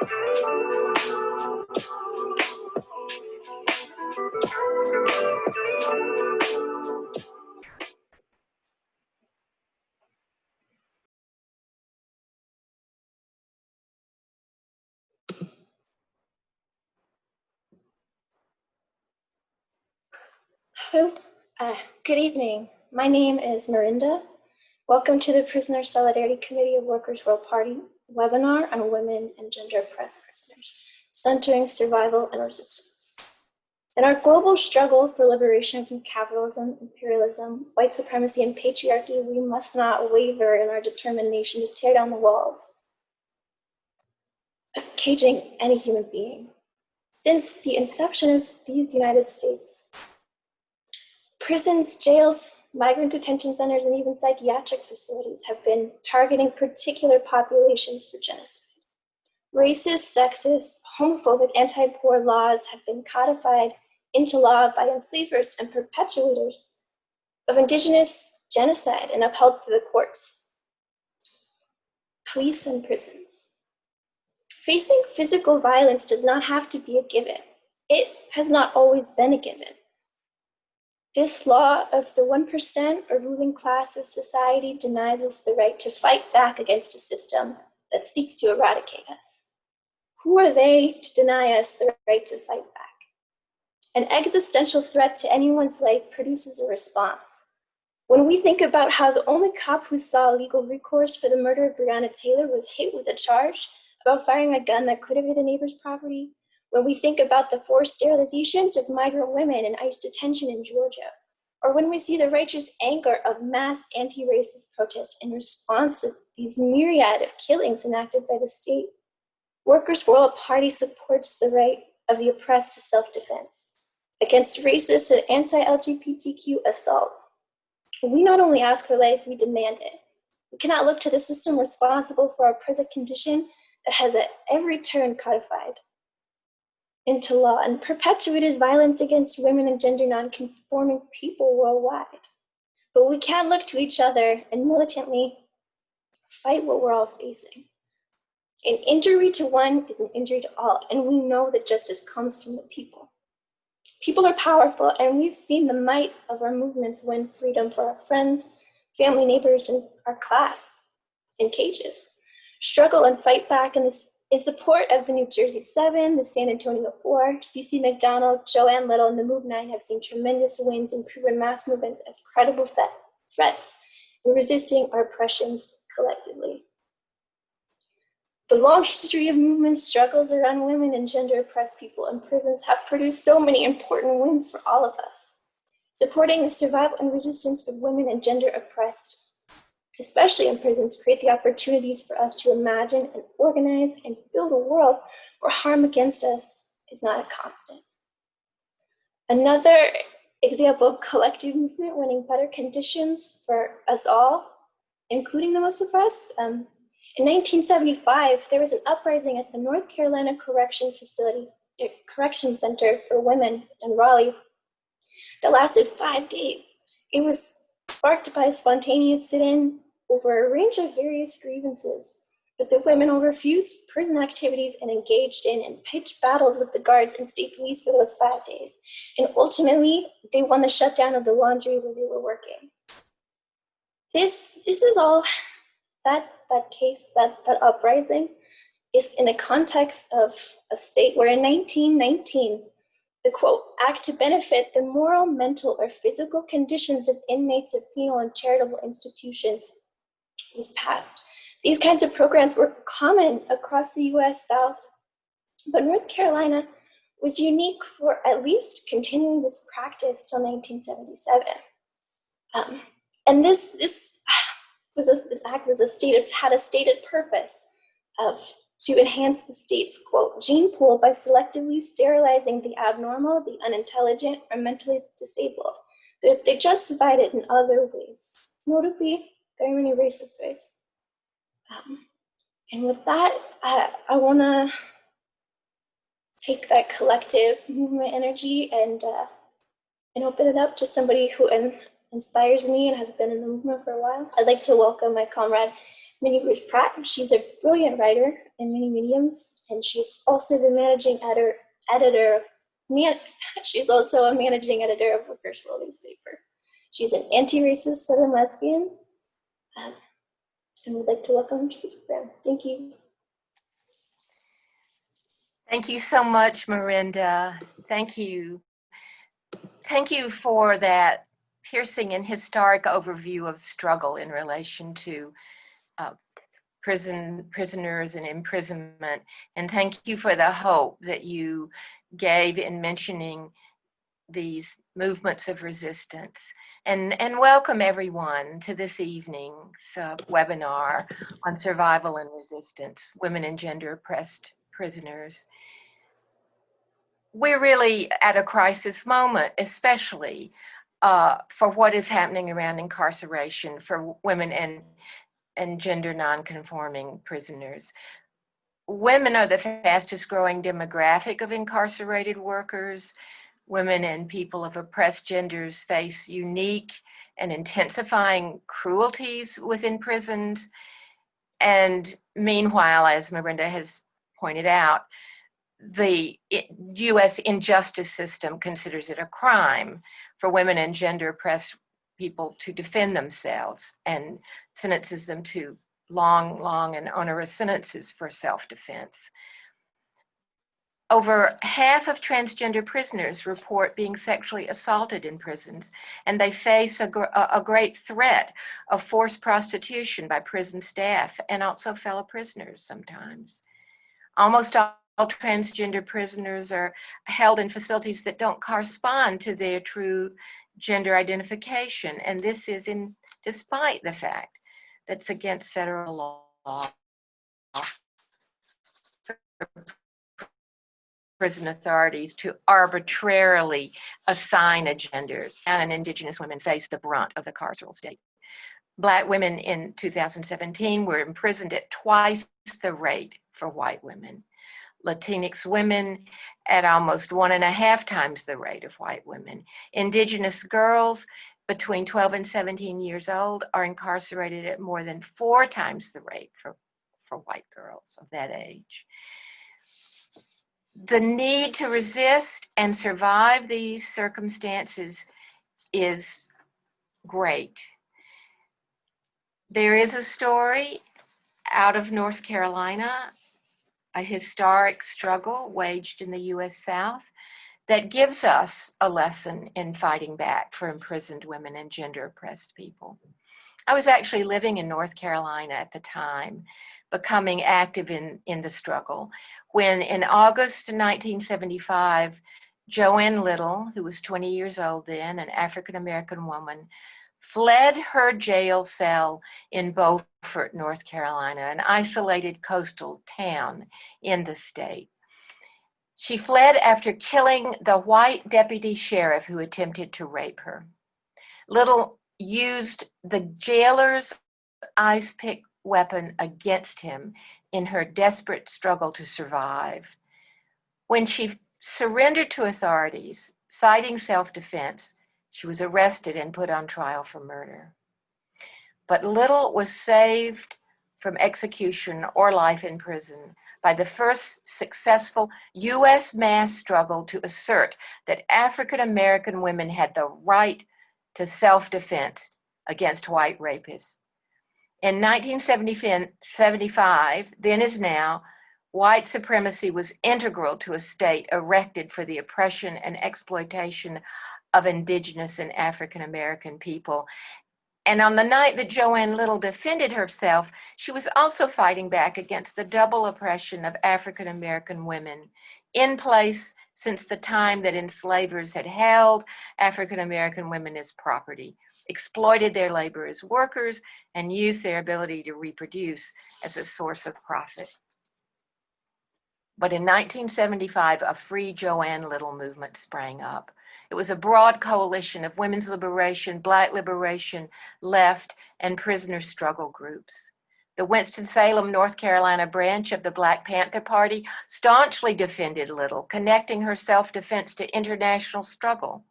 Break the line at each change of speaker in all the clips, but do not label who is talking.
Hello, good evening. My name is Marinda. Welcome to the Prisoner Solidarity Committee of Workers' World Party webinar on women and gender oppressed prisoners, centering survival and resistance. In our global struggle for liberation from capitalism, imperialism, white supremacy, and patriarchy, we must not waver in our determination to tear down the walls of caging any human being. Since the inception of these United States, prisons, jails, migrant detention centers, and even psychiatric facilities have been targeting particular populations for genocide. Racist, sexist, homophobic, anti-poor laws have been codified into law by enslavers and perpetuators of Indigenous genocide and upheld through the courts, police, and prisons. Facing physical violence does not have to be a given. It has not always been a given. This law of the 1% or ruling class of society denies us the right to fight back against a system that seeks to eradicate us. Who are they to deny us the right to fight back? An existential threat to anyone's life produces a response. When we think about how the only cop who saw legal recourse for the murder of Breonna Taylor was hit with a charge about firing a gun that could have hit a neighbor's property, when we think about the forced sterilizations of migrant women in ICE detention in Georgia, or when we see the righteous anger of mass anti-racist protests in response to these myriad of killings enacted by the state, Workers' World Party supports the right of the oppressed to self-defense against racist and anti-LGBTQ assault. We not only ask for life, we demand it. We cannot look to the system responsible for our present condition that has at every turn codified into law and perpetuated violence against women and gender non-conforming people worldwide. But we can look to each other and militantly fight what we're all facing. An injury to one is an injury to all, and we know that justice comes from the people. People are powerful, and we've seen the might of our movements win freedom for our friends, family, neighbors, and our class in cages. Struggle and fight back in support of the New Jersey 7, the San Antonio 4, Cece Mcdonald, Joanne Little, and the Move 9 have seen tremendous wins and proven mass movements as credible threats in resisting our oppressions collectively. The long history of movement struggles around women and gender oppressed people in prisons have produced so many important wins for all of us. Supporting the survival and resistance of women and gender oppressed, especially in prisons, create the opportunities for us to imagine and organize and build a world where harm against us is not a constant. Another example of collective movement winning better conditions for us all, including the most oppressed. In 1975, there was an uprising at the North Carolina Correction Center for Women in Raleigh that lasted 5 days. It was sparked by a spontaneous sit-in over a range of various grievances, but the women all refused prison activities and engaged in and pitched battles with the guards and state police for those 5 days. And ultimately, they won the shutdown of the laundry where they were working. This is all, that uprising is in the context of a state where in 1919, the quote, act to benefit the moral, mental, or physical conditions of inmates of penal and charitable institutions was passed. These kinds of programs were common across the US South, but North Carolina was unique for at least continuing this practice till 1977. And this act had a stated purpose to enhance the state's, quote, gene pool by selectively sterilizing the abnormal, the unintelligent, or mentally disabled. They justified it in other ways, notably very many racist ways. And with that, I want to take that collective movement energy and open it up to somebody who inspires me and has been in the movement for a while. I'd like to welcome my comrade, Minnie Bruce Pratt. She's a brilliant writer in many mediums, and she's also the managing editor of she's also a managing editor of Workers' World newspaper. She's an anti-racist Southern lesbian, and would like to welcome to the program. Thank you.
Thank you so much, Miranda. Thank you. Thank you for that piercing and historic overview of struggle in relation to prisoners and imprisonment. And thank you for the hope that you gave in mentioning these movements of resistance. And welcome everyone to this evening's webinar on survival and resistance, women and gender oppressed prisoners. We're really at a crisis moment, especially for what is happening around incarceration for women and gender non-conforming prisoners. Women are the fastest growing demographic of incarcerated workers. Women and people of oppressed genders face unique and intensifying cruelties within prisons. And meanwhile, as Miranda has pointed out, the US injustice system considers it a crime for women and gender oppressed people to defend themselves and sentences them to long and onerous sentences for self-defense. Over half of transgender prisoners report being sexually assaulted in prisons, and they face a great threat of forced prostitution by prison staff and also fellow prisoners sometimes. Almost all transgender prisoners are held in facilities that don't correspond to their true gender identification, and this is despite the fact that it's against federal law. Prison authorities to arbitrarily assign a gender, and Indigenous women face the brunt of the carceral state. Black women in 2017 were imprisoned at twice the rate for white women. Latinx women at almost 1.5 times the rate of white women. Indigenous girls between 12 and 17 years old are incarcerated at more than 4 times the rate for white girls of that age. The need to resist and survive these circumstances is great. There is a story out of North Carolina, a historic struggle waged in the US South that gives us a lesson in fighting back for imprisoned women and gender oppressed people. I was actually living in North Carolina at the time, becoming active in the struggle, when in August 1975, Joanne Little, who was 20 years old then, an African-American woman, fled her jail cell in Beaufort, North Carolina, an isolated coastal town in the state. She fled after killing the white deputy sheriff who attempted to rape her. Little used the jailer's ice pick weapon against him in her desperate struggle to survive. When she surrendered to authorities, citing self-defense, she was arrested and put on trial for murder. But Little was saved from execution or life in prison by the first successful US mass struggle to assert that African American women had the right to self-defense against white rapists. In 1975, then as now, white supremacy was integral to a state erected for the oppression and exploitation of Indigenous and African American people. And on the night that Joanne Little defended herself, she was also fighting back against the double oppression of African American women in place since the time that enslavers had held African American women as property, exploited their labor as workers, and used their ability to reproduce as a source of profit. But in 1975, a Free Joanne Little movement sprang up. It was a broad coalition of women's liberation, Black liberation, left, and prisoner struggle groups. The Winston-Salem, North Carolina branch of the Black Panther Party staunchly defended Little, connecting her self-defense to international struggle.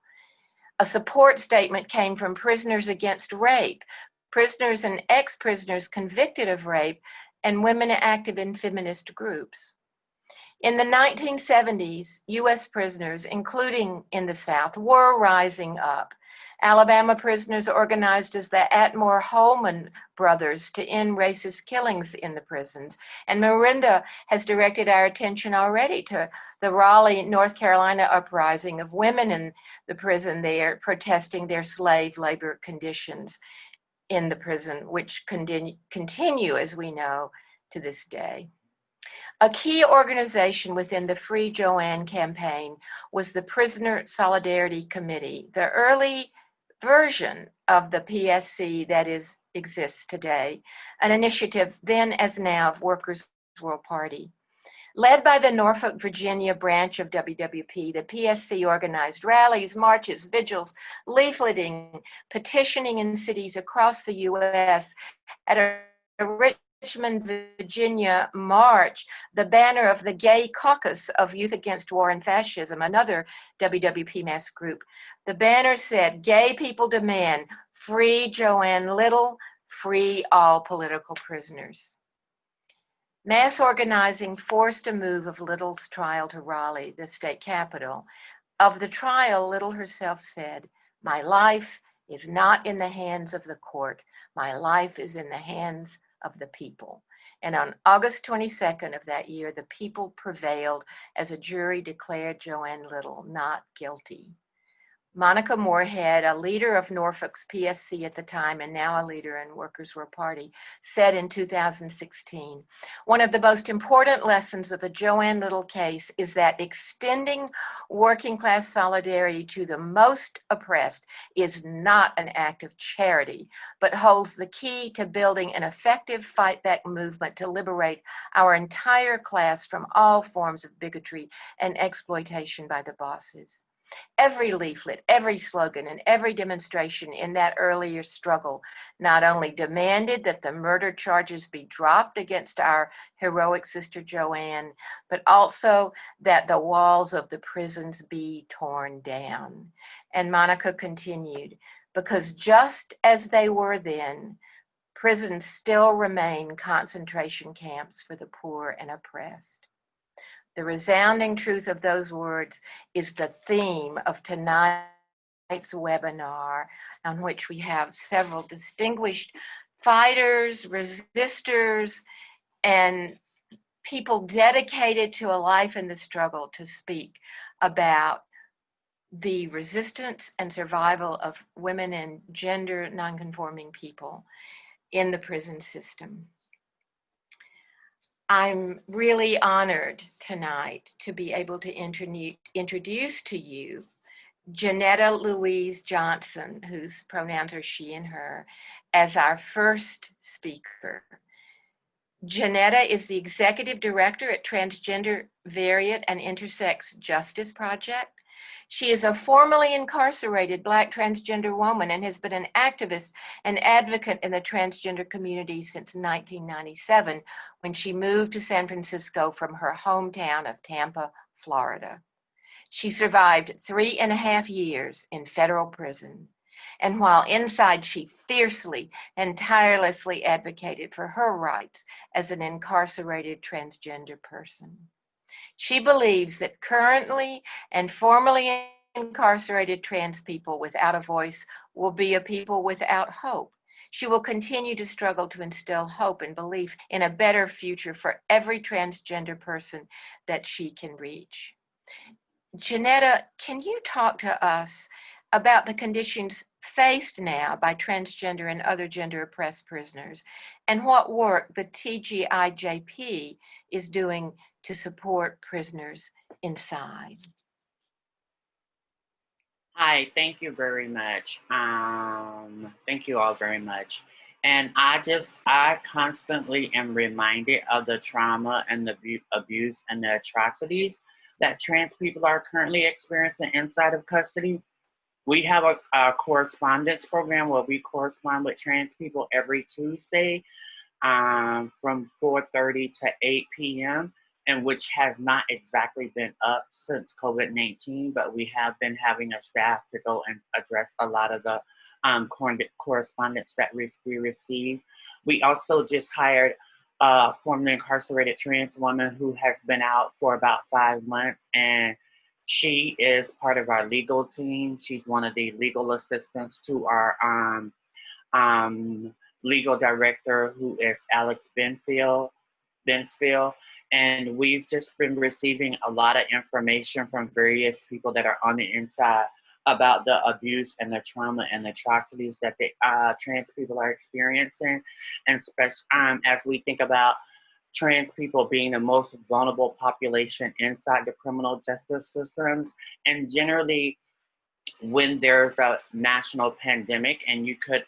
A support statement came from Prisoners Against Rape, prisoners and ex-prisoners convicted of rape, and women active in feminist groups. In the 1970s, U.S. prisoners, including in the South, were rising up. Alabama prisoners organized as the Atmore-Holman brothers to end racist killings in the prisons. And Miranda has directed our attention already to the Raleigh, North Carolina uprising of women in the prison there protesting their slave labor conditions in the prison, which continue, as we know, to this day. A key organization within the Free Joanne campaign was the Prisoner Solidarity Committee, the early version of the PSC that exists today, an initiative then as now of Workers' World Party. Led by the Norfolk, Virginia branch of WWP, the PSC organized rallies, marches, vigils, leafleting, petitioning in cities across the U.S. At a Richmond, Virginia march, the banner of the Gay Caucus of Youth Against War and Fascism, another WWP mass group. The banner said, "Gay people demand free Joanne Little, free all political prisoners." Mass organizing forced a move of Little's trial to Raleigh, the state capital. Of the trial, Little herself said, "My life is not in the hands of the court. My life is in the hands of the people." And on August 22nd of that year, the people prevailed as a jury declared Joanne Little not guilty. Monica Moorhead, a leader of Norfolk's PSC at the time and now a leader in Workers' World Party, said in 2016, "One of the most important lessons of the Joanne Little case is that extending working class solidarity to the most oppressed is not an act of charity, but holds the key to building an effective fight back movement to liberate our entire class from all forms of bigotry and exploitation by the bosses." Every leaflet, every slogan, and every demonstration in that earlier struggle not only demanded that the murder charges be dropped against our heroic sister Joanne, but also that the walls of the prisons be torn down. And Monica continued, "Because just as they were then, prisons still remain concentration camps for the poor and oppressed." The resounding truth of those words is the theme of tonight's webinar, on which we have several distinguished fighters, resistors, and people dedicated to a life in the struggle to speak about the resistance and survival of women and gender nonconforming people in the prison system. I'm really honored tonight to be able to introduce to you Janetta Louise Johnson, whose pronouns are she and her, as our first speaker. Janetta is the executive director at Transgender, Variant, and Intersex Justice Project. She is a formerly incarcerated Black transgender woman and has been an activist and advocate in the transgender community since 1997, when she moved to San Francisco from her hometown of Tampa, Florida. She survived 3.5 years in federal prison. And while inside, she fiercely and tirelessly advocated for her rights as an incarcerated transgender person. She believes that currently and formerly incarcerated trans people without a voice will be a people without hope. She will continue to struggle to instill hope and belief in a better future for every transgender person that she can reach. Janetta, can you talk to us about the conditions faced now by transgender and other gender oppressed prisoners, and what work the TGIJP is doing to support prisoners inside?
Hi, thank you very much. Thank you all very much. And I constantly am reminded of the trauma and the abuse and the atrocities that trans people are currently experiencing inside of custody. We have a correspondence program where we correspond with trans people every Tuesday from 4:30 to 8 p.m. and which has not exactly been up since COVID-19, but we have been having a staff to go and address a lot of the correspondence that we receive. We also just hired a formerly incarcerated trans woman who has been out for about 5 months, and she is part of our legal team. She's one of the legal assistants to our legal director, who is Alex Benfield. And we've just been receiving a lot of information from various people that are on the inside about the abuse and the trauma and the atrocities that the trans people are experiencing. And as we think about trans people being the most vulnerable population inside the criminal justice systems, and generally when there's a national pandemic, and you could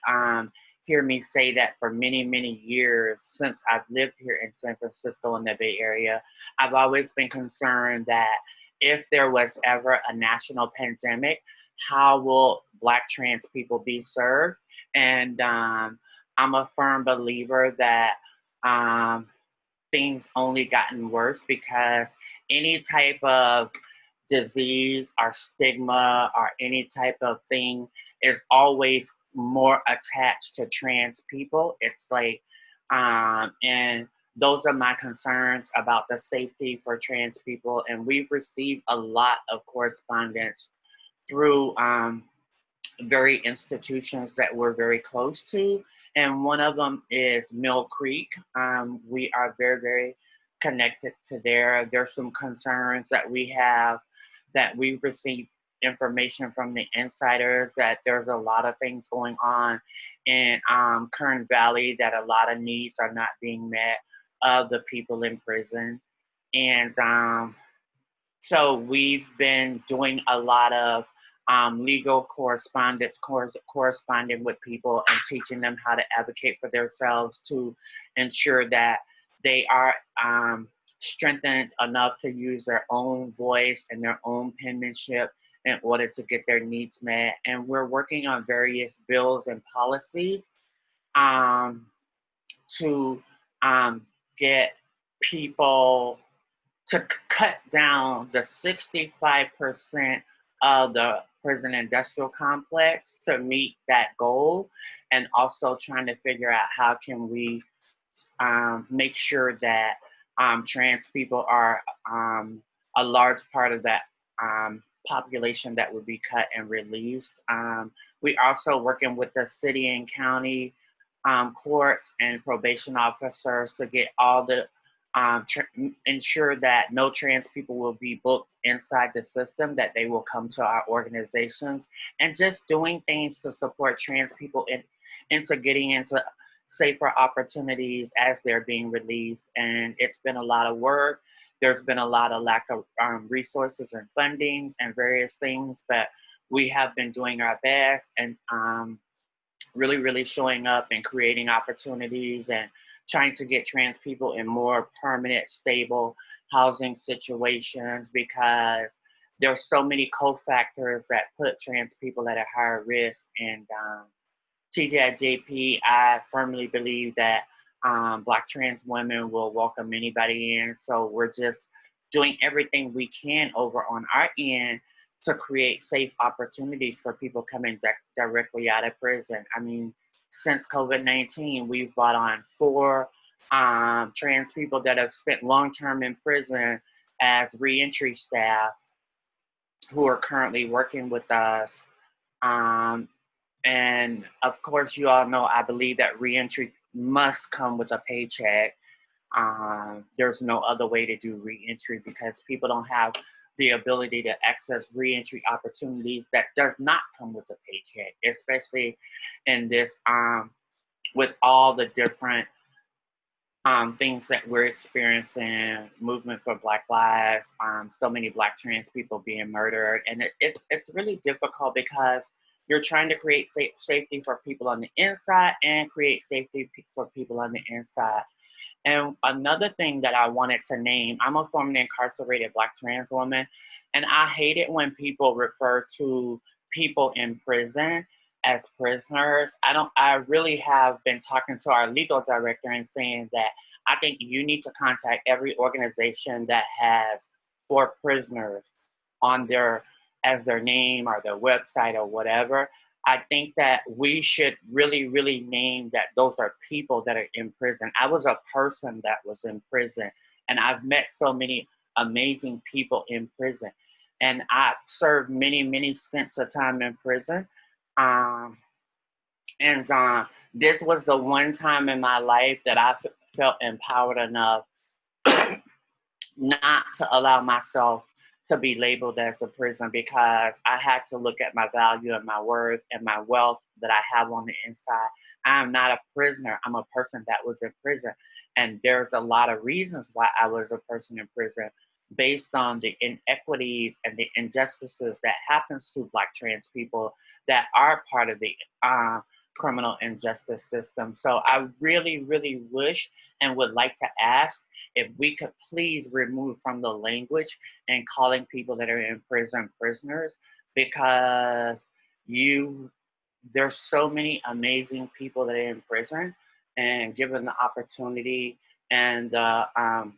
hear me say that for many, many years since I've lived here in San Francisco in the Bay Area, I've always been concerned that if there was ever a national pandemic, how will Black trans people be served? And I'm a firm believer that things only gotten worse, because any type of disease or stigma or any type of thing is always more attached to trans people. It's like, and those are my concerns about the safety for trans people. And we've received a lot of correspondence through very institutions that we're very close to. And one of them is Mill Creek. We are very, very connected to there. There's some concerns that we have, that we've received information from the insiders that there's a lot of things going on in Kern Valley, that a lot of needs are not being met of the people in prison. And so we've been doing a lot of legal correspondence, corresponding with people and teaching them how to advocate for themselves, to ensure that they are strengthened enough to use their own voice and their own penmanship in order to get their needs met. And we're working on various bills and policies to get people to cut down the 65% of the prison industrial complex to meet that goal, and also trying to figure out how can we make sure that trans people are a large part of that population that would be cut and released. We also working with the city and county courts and probation officers to get all the ensure that no trans people will be booked inside the system, that they will come to our organizations, and just doing things to support trans people into getting into safer opportunities as they're being released. And it's been a lot of work. There's been a lot of lack of resources and fundings and various things, but we have been doing our best and really, really showing up and creating opportunities and trying to get trans people in more permanent, stable housing situations, because there's so many cofactors that put trans people at a higher risk. And TJJP, I firmly believe that Black trans women will welcome anybody in. So we're just doing everything we can over on our end to create safe opportunities for people coming directly out of prison. I mean, since COVID-19, we've brought on 4 trans people that have spent long-term in prison as reentry staff who are currently working with us. And of course, you all know, I believe that reentry must come with a paycheck. There's no other way to do reentry, because people don't have the ability to access reentry opportunities that does not come with a paycheck, especially in this, with all the different things that we're experiencing, movement for Black lives, so many Black trans people being murdered. And it's really difficult, because you're trying to create safety for people on the inside and create safety for people on the inside. And another thing that I wanted to name, I'm a formerly incarcerated Black trans woman, and I hate it when people refer to people in prison as prisoners. I really have been talking to our legal director and saying that I think you need to contact every organization that has 4 prisoners on as their name or their website or whatever. I think that we should really, really name that those are people that are in prison. I was a person that was in prison, and I've met so many amazing people in prison. And I served many, many stints of time in prison. Um, and this was the one time in my life that I felt empowered enough not to allow myself to be labeled as a prison, because I had to look at my value and my worth and my wealth that I have on the inside. I am not a prisoner. I'm a person that was in prison. And there's a lot of reasons why I was a person in prison based on the inequities and the injustices that happens to Black trans people that are part of the criminal injustice system. So I really, really wish and would like to ask if we could please remove from the language and calling people that are in prison prisoners, because there's so many amazing people that are in prison, and given the opportunity and the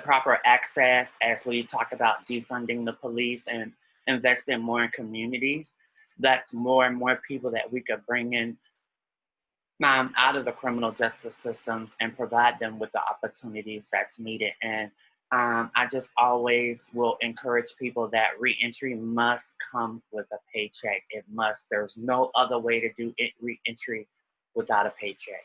proper access, as we talk about defunding the police and investing more in communities, that's more and more people that we could bring in out of the criminal justice system and provide them with the opportunities that's needed. And I just always will encourage people that reentry must come with a paycheck. It must. There's no other way to do it, reentry without a paycheck.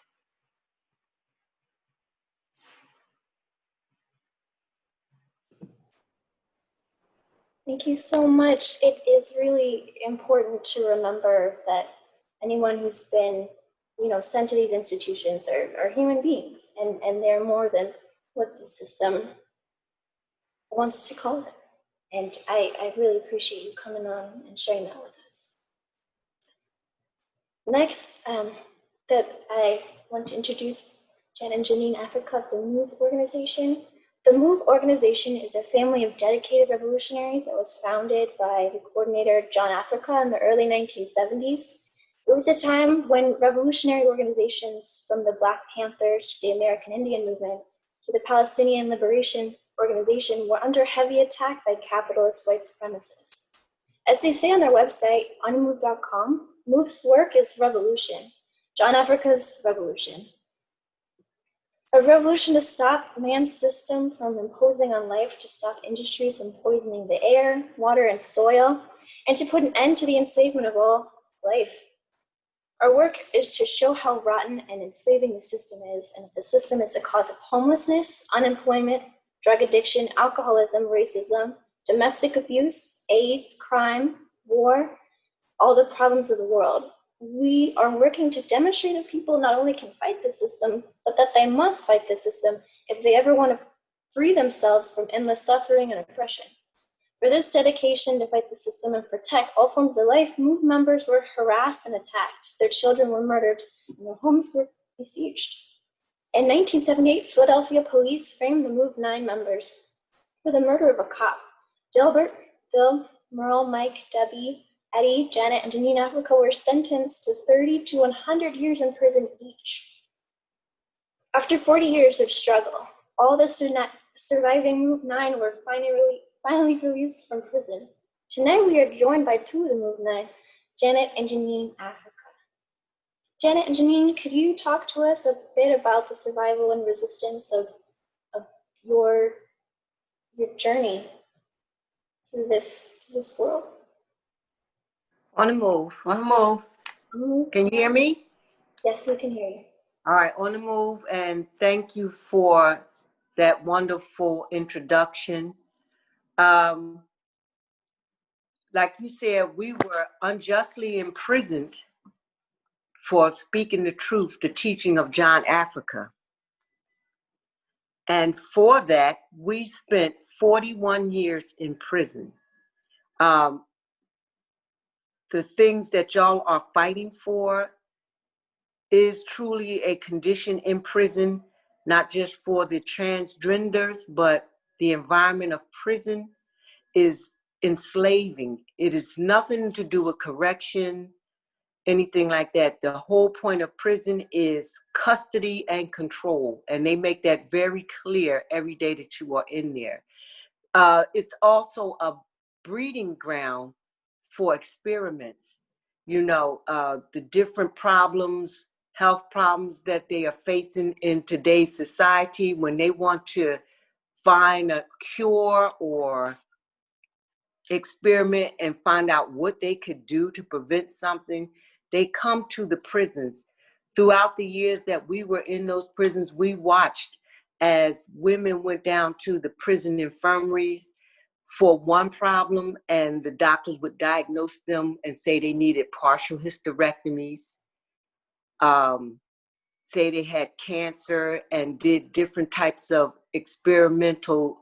Thank you so much. It is really important to remember that anyone who's been, sent to these institutions are human beings, and they're more than what the system wants to call them. And I really appreciate you coming on and sharing that with us. Next, that I want to introduce Jan and Janine Africa of the MOVE organization. The MOVE organization is a family of dedicated revolutionaries that was founded by the coordinator John Africa in the early 1970s. It was a time when revolutionary organizations, from the Black Panthers to the American Indian movement to the Palestinian Liberation Organization, were under heavy attack by capitalist white supremacists. As they say on their website, unmove.com, MOVE's work is revolution, John Africa's revolution. A revolution to stop man's system from imposing on life, to stop industry from poisoning the air, water, and soil, and to put an end to the enslavement of all life. Our work is to show how rotten and enslaving the system is, and if the system is the cause of homelessness, unemployment, drug addiction, alcoholism, racism, domestic abuse, AIDS, crime, war, all the problems of the world. We are working to demonstrate that people not only can fight the system, but that they must fight the system if they ever want to free themselves from endless suffering and oppression. For this dedication to fight the system and protect all forms of life, MOVE members were harassed and attacked. Their children were murdered, and their homes were besieged. In 1978, Philadelphia police framed the MOVE 9 members for the murder of a cop. Delbert, Bill, Merle, Mike, Debbie, Eddie, Janet, and Janine Africa were sentenced to 30 to 100 years in prison each. After 40 years of struggle, all the surviving MOVE 9 were finally released from prison. Tonight we are joined by two of the MOVE 9, Janet and Janine Africa. Janet and Janine, could you talk to us a bit about the survival and resistance of your journey through this world?
On the move, on the move.
Mm-hmm.
Can you hear me?
Yes, we can hear you.
All right, on the move, and thank you for that wonderful introduction. Like you said, we were unjustly imprisoned for speaking the truth, the teaching of John Africa. And for that, we spent 41 years in prison. The things that y'all are fighting for is truly a condition in prison, not just for the transgenders, but the environment of prison is enslaving. It is nothing to do with correction, anything like that. The whole point of prison is custody and control, and they make that very clear every day that you are in there. It's also a breeding ground for experiments. the different problems, health problems that they are facing in today's society. When they want to find a cure or experiment and find out what they could do to prevent something, they come to the prisons. Throughout the years that we were in those prisons, we watched as women went down to the prison infirmaries for one problem, and the doctors would diagnose them and say they needed partial hysterectomies, say they had cancer, and did different types of experimental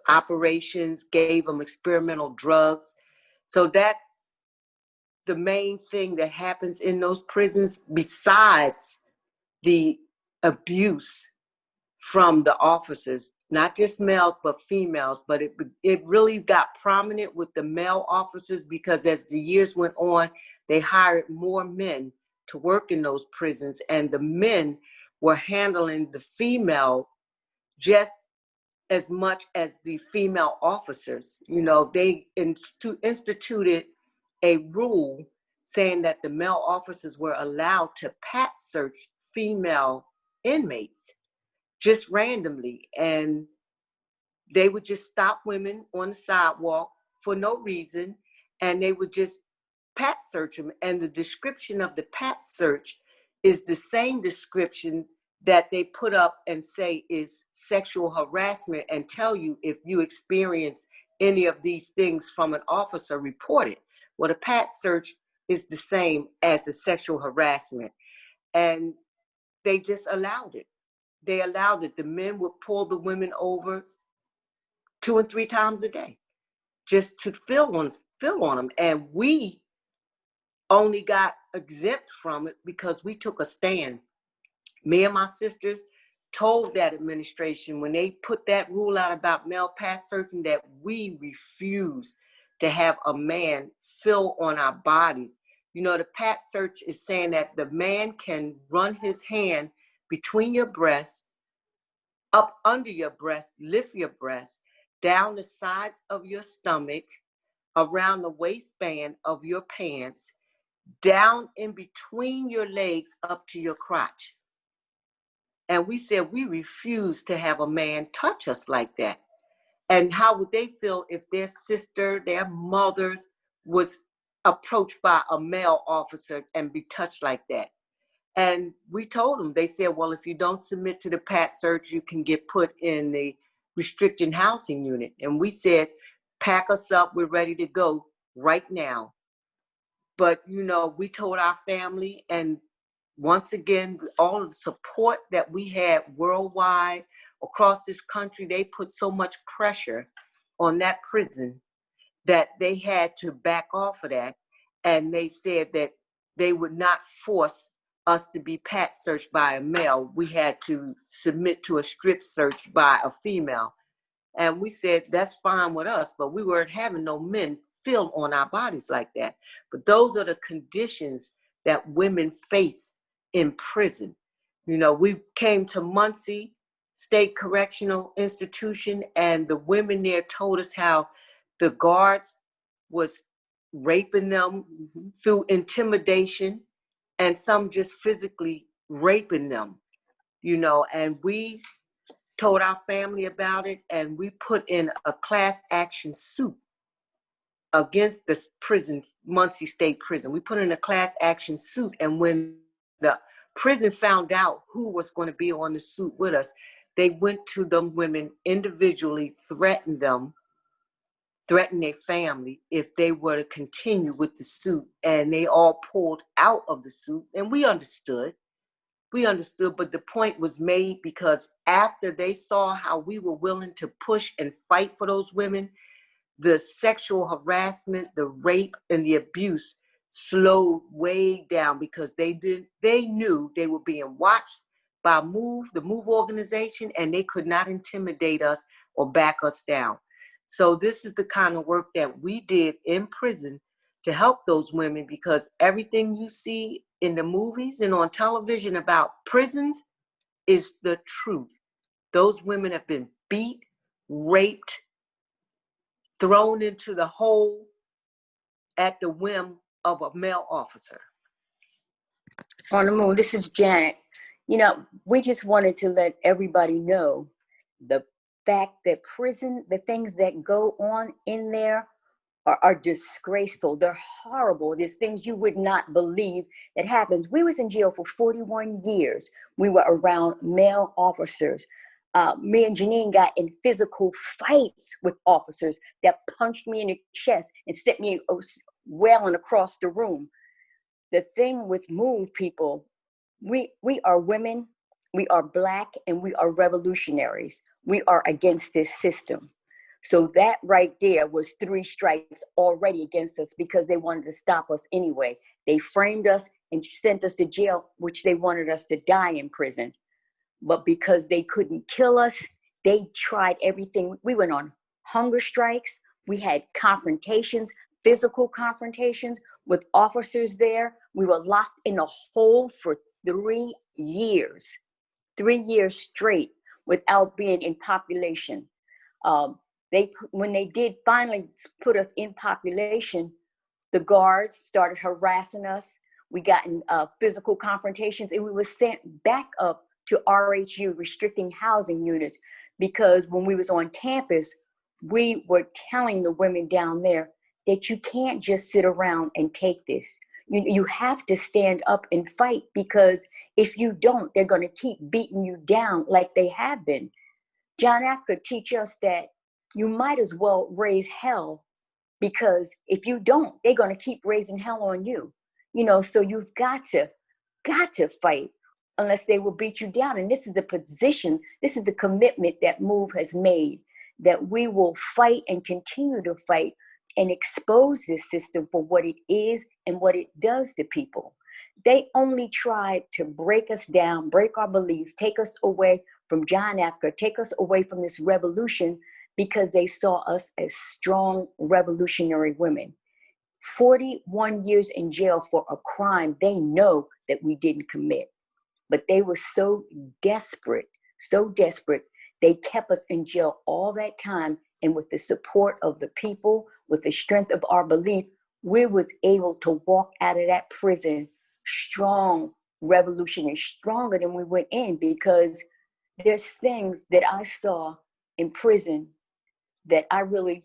operations, gave them experimental drugs. So that's the main thing that happens in those prisons, besides the abuse from the officers, not just males, but females. But it really got prominent with the male officers, because as the years went on, they hired more men to work in those prisons, and the men were handling the female just as much as the female officers. They instituted a rule saying that the male officers were allowed to pat search female inmates just randomly, and they would just stop women on the sidewalk for no reason, and they would just pat search them. And the description of the pat search is the same description that they put up and say is sexual harassment, and tell you if you experience any of these things from an officer, report it. Well, the pat search is the same as the sexual harassment, and they just allowed it. They allowed it. The men would pull the women over 2 and 3 times a day just to feel on them. And we only got exempt from it because we took a stand. Me and my sisters told that administration, when they put that rule out about male pass searching, that we refuse to have a man feel on our bodies. The pat search is saying that the man can run his hand between your breasts, up under your breast, lift your breast, down the sides of your stomach, around the waistband of your pants, down in between your legs up to your crotch. And we said we refuse to have a man touch us like that. And how would they feel if their sister, their mothers was approached by a male officer and be touched like that? And we told them, they said, well, if you don't submit to the pat search, you can get put in the restricted housing unit. And we said, pack us up, we're ready to go right now. But, we told our family, and once again, all of the support that we had worldwide, across this country, they put so much pressure on that prison that they had to back off of that. And they said that they would not force us to be pat searched by a male. We had to submit to a strip search by a female. And we said, that's fine with us, but we weren't having no men feel on our bodies like that. But those are the conditions that women face in prison. We came to Muncie State Correctional Institution, and the women there told us how the guards was raping them through intimidation, and some just physically raping them, and we told our family about it, and we put in a class action suit against the prison, Muncie State Prison. We put in a class action suit, and when the prison found out who was going to be on the suit with us, they went to them women individually, threatened their family if they were to continue with the suit, and they all pulled out of the suit. And we understood, but the point was made, because after they saw how we were willing to push and fight for those women, the sexual harassment, the rape, and the abuse slowed way down, because they knew they were being watched by the MOVE organization, and they could not intimidate us or back us down. So this is the kind of work that we did in prison to help those women, because everything you see in the movies and on television about prisons is the truth. Those women have been beat, raped, thrown into the hole at the whim of a male officer?
On the Moon, this is Janet. You know, we just wanted to let everybody know the fact that prison, the things that go on in there are disgraceful. They're horrible. There's things you would not believe that happens. We was in jail for 41 years. We were around male officers. Me and Janine got in physical fights with officers that punched me in the chest and sent me wailing across the room. The thing with MOVE people, we are women, we are Black, and we are revolutionaries. We are against this system. So that right there was 3 strikes already against us because they wanted to stop us anyway. They framed us and sent us to jail, which they wanted us to die in prison. But because they couldn't kill us, they tried everything. We went on hunger strikes. We had confrontations, physical confrontations with officers there. We were locked in a hole for 3 years, 3 years straight without being in population. When they did finally put us in population, the guards started harassing us. We got in physical confrontations, and we were sent back up to RHU, restricting housing units, because when we was on campus, we were telling the women down there that you can't just sit around and take this. You have to stand up and fight, because if you don't, they're going to keep beating you down like they have been. John F. could teach us that you might as well raise hell, because if you don't, they're going to keep raising hell on you. You know, so you've got to fight, unless they will beat you down. And this is the position, this is the commitment that MOVE has made, that we will fight and continue to fight and expose this system for what it is and what it does to people. They only tried to break us down, break our beliefs, take us away from John Africa, take us away from this revolution, because they saw us as strong revolutionary women. 41 years in jail for a crime they know that we didn't commit. But they were so desperate, they kept us in jail all that time. And with the support of the people, with the strength of our belief, we was able to walk out of that prison strong, revolutionary, stronger than we went in, because there's things that I saw in prison that I really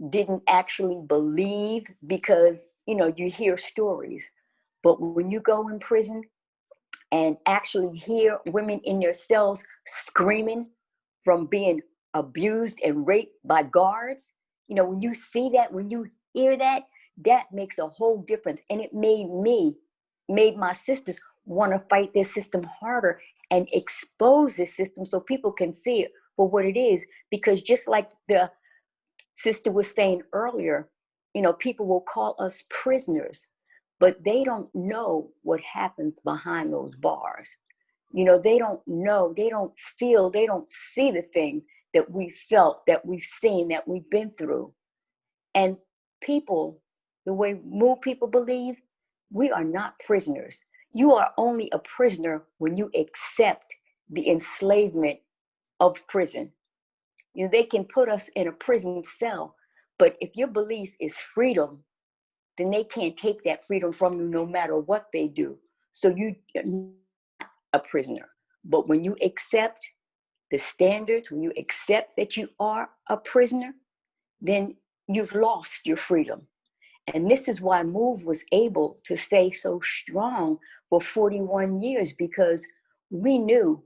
didn't actually believe, because, you know, you hear stories. But when you go in prison and actually hear women in their cells screaming from being abused and raped by guards, you know, when you see that, when you hear that, that makes a whole difference. And it made my sisters want to fight this system harder and expose this system so people can see it for what it is. Because just like the sister was saying earlier, you know, people will call us prisoners, but they don't know what happens behind those bars. You know, they don't know, they don't feel, they don't see the things that we felt, that we've seen, that we've been through. And people, the way MOVE people believe, we are not prisoners. You are only a prisoner when you accept the enslavement of prison. You know, they can put us in a prison cell, but if your belief is freedom, then they can't take that freedom from you no matter what they do. So you're not a prisoner. But when you accept the standards, when you accept that you are a prisoner, then you've lost your freedom. And this is why MOVE was able to stay so strong for 41 years, because we knew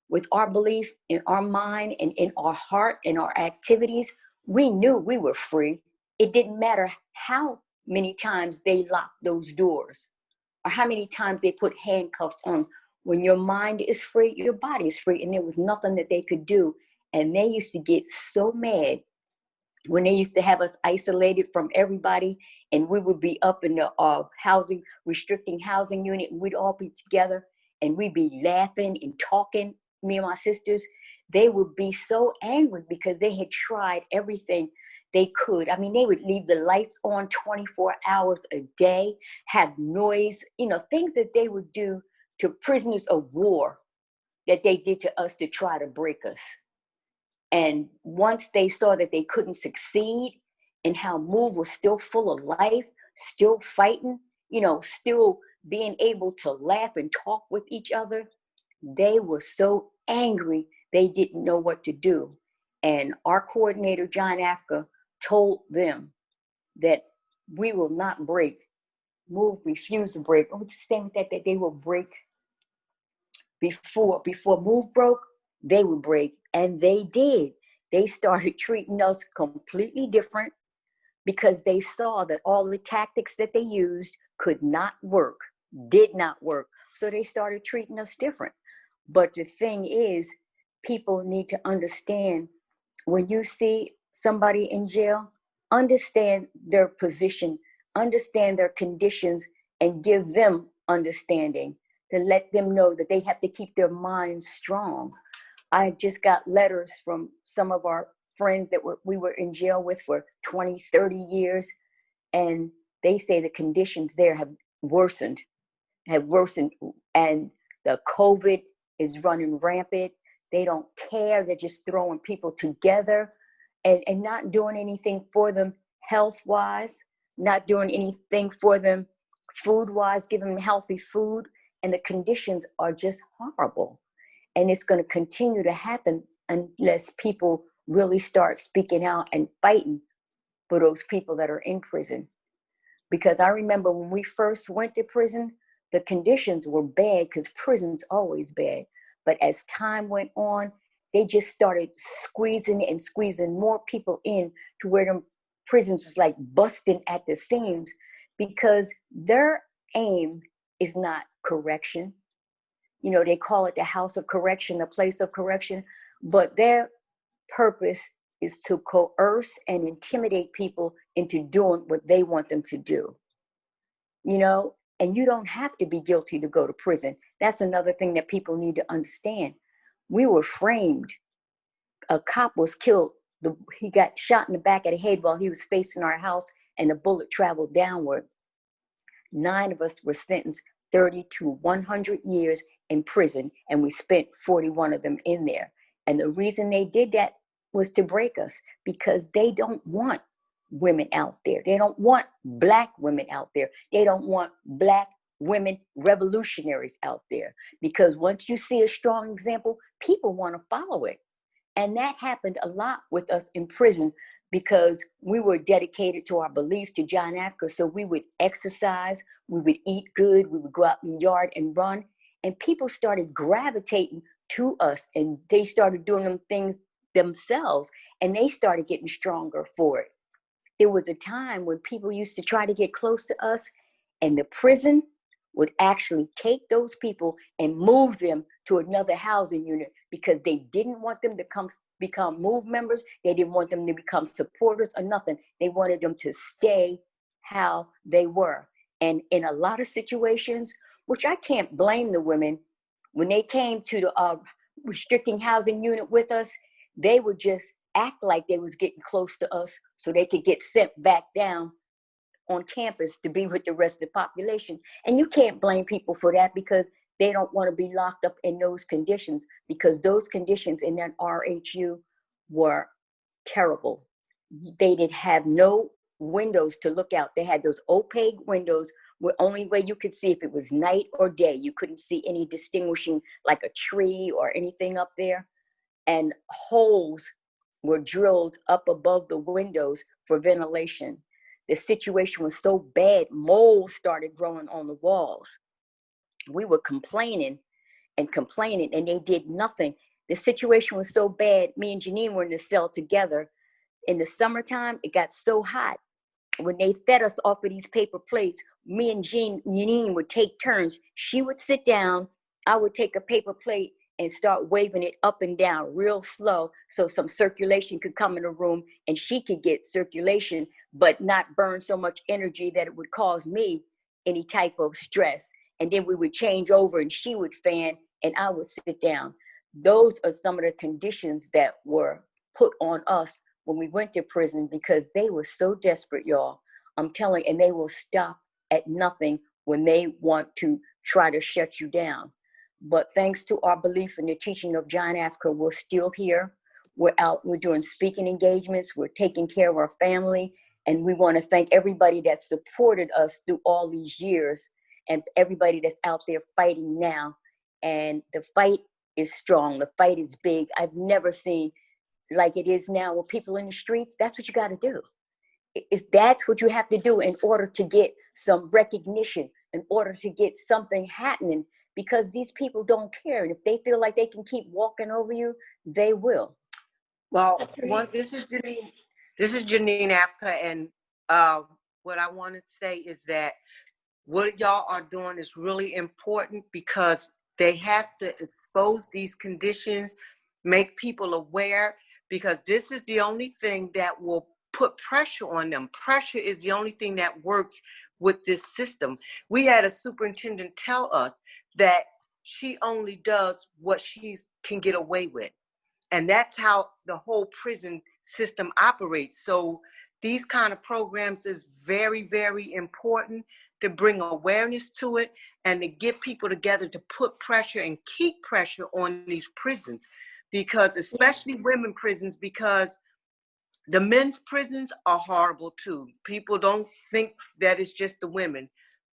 with our belief in our mind and in our heart and our activities, we knew we were free. It didn't matter how many times they locked those doors or how many times they put handcuffs on. When your mind is free, your body is free, and there was nothing that they could do. And they used to get so mad when they used to have us isolated from everybody, and we would be up in the housing, restricting housing unit, and we'd all be together, and we'd be laughing and talking, me and my sisters. They would be so angry because they had tried everything they could. I mean, they would leave the lights on 24 hours a day, have noise, you know, things that they would do to prisoners of war that they did to us to try to break us. And once they saw that they couldn't succeed, and how MOVE was still full of life, still fighting, still being able to laugh and talk with each other. They were so angry, they didn't know what to do. And our coordinator, John Africa, told them that we will not break. Move, refuse to break. What's the statement that they will break before Move broke, they would break. And they did. They started treating us completely different because they saw that all the tactics that they used could not work, did not work. So they started treating us different. But the thing is, people need to understand, when you see somebody in jail, understand their position, understand their conditions, and give them understanding to let them know that they have to keep their minds strong. I just got letters from some of our friends that we were in jail with for 20, 30 years, and they say the conditions there have worsened, and the COVID is running rampant. They don't care. They're just throwing people together and not doing anything for them health-wise, not doing anything for them food-wise, giving them healthy food. And the conditions are just horrible. And it's going to continue to happen unless people really start speaking out and fighting for those people that are in prison. Because I remember when we first went to prison, the conditions were bad because prison's always bad. But as time went on, they just started squeezing more people in to where the prisons was like busting at the seams, because their aim is not correction. They call it the house of correction, the place of correction, but their purpose is to coerce and intimidate people into doing what they want them to do. And you don't have to be guilty to go to prison. That's another thing that people need to understand. We were framed. A cop was killed. He got shot in the back of the head while he was facing our house, and the bullet traveled downward. 9 of us were sentenced 30 to 100 years in prison, and we spent 41 of them in there. And the reason they did that was to break us, because they don't want women out there. They don't want Black women out there. They don't want Black women revolutionaries out there, because once you see a strong example, people want to follow it. And that happened a lot with us in prison, because we were dedicated to our belief, to John Africa. So we would exercise, we would eat good, we would go out in the yard and run, and people started gravitating to us, and they started doing them things themselves, and they started getting stronger for it. There was a time when people used to try to get close to us, and the prison would actually take those people and move them to another housing unit, because they didn't want them to become MOVE members. They didn't want them to become supporters or nothing. They wanted them to stay how they were. And in a lot of situations, which I can't blame the women, when they came to the restricting housing unit with us, they would just act like they was getting close to us so they could get sent back down on campus to be with the rest of the population. And you can't blame people for that, because they don't want to be locked up in those conditions, because those conditions in that RHU were terrible. They didn't have no windows to look out. They had those opaque windows where only way you could see if it was night or day. You couldn't see any distinguishing, like a tree or anything up there. And holes were drilled up above the windows for ventilation. The situation was so bad, mold started growing on the walls. We were complaining, and they did nothing. The situation was so bad, me and Janine were in the cell together. In the summertime, it got so hot. When they fed us off of these paper plates, me and Janine would take turns. She would sit down, I would take a paper plate and start waving it up and down real slow, so some circulation could come in the room and she could get circulation, but not burn so much energy that it would cause me any type of stress. And then we would change over and she would fan and I would sit down. Those are some of the conditions that were put on us when we went to prison, because they were so desperate, y'all. I'm telling you, and they will stop at nothing when they want to try to shut you down. But thanks to our belief in the teaching of John Africa, we're still here. We're out, we're doing speaking engagements, we're taking care of our family, And we want to thank everybody that supported us through all these years and everybody that's out there fighting now. And the fight is strong. The fight is big. I've never seen like it is now with people in the streets. That's what you got to do. That's what you have to do in order to get some recognition, in order to get something happening, because these people don't care. And if they feel like they can keep walking over you, they will.
Well,
That's right.
this is Janine. This is Janine Africa, and what I want to say is that what y'all are doing is really important because they have to expose these conditions, make people aware, because this is the only thing that will put pressure on them. Pressure is the only thing that works with this system. We had a superintendent tell us that she only does what she can get away with. And that's how the whole prison system operates. So these kind of programs is very, very important to bring awareness to it and to get people together to put pressure and keep pressure on these prisons, because especially women prisons, because the men's prisons are horrible too. People don't think that it's just the women,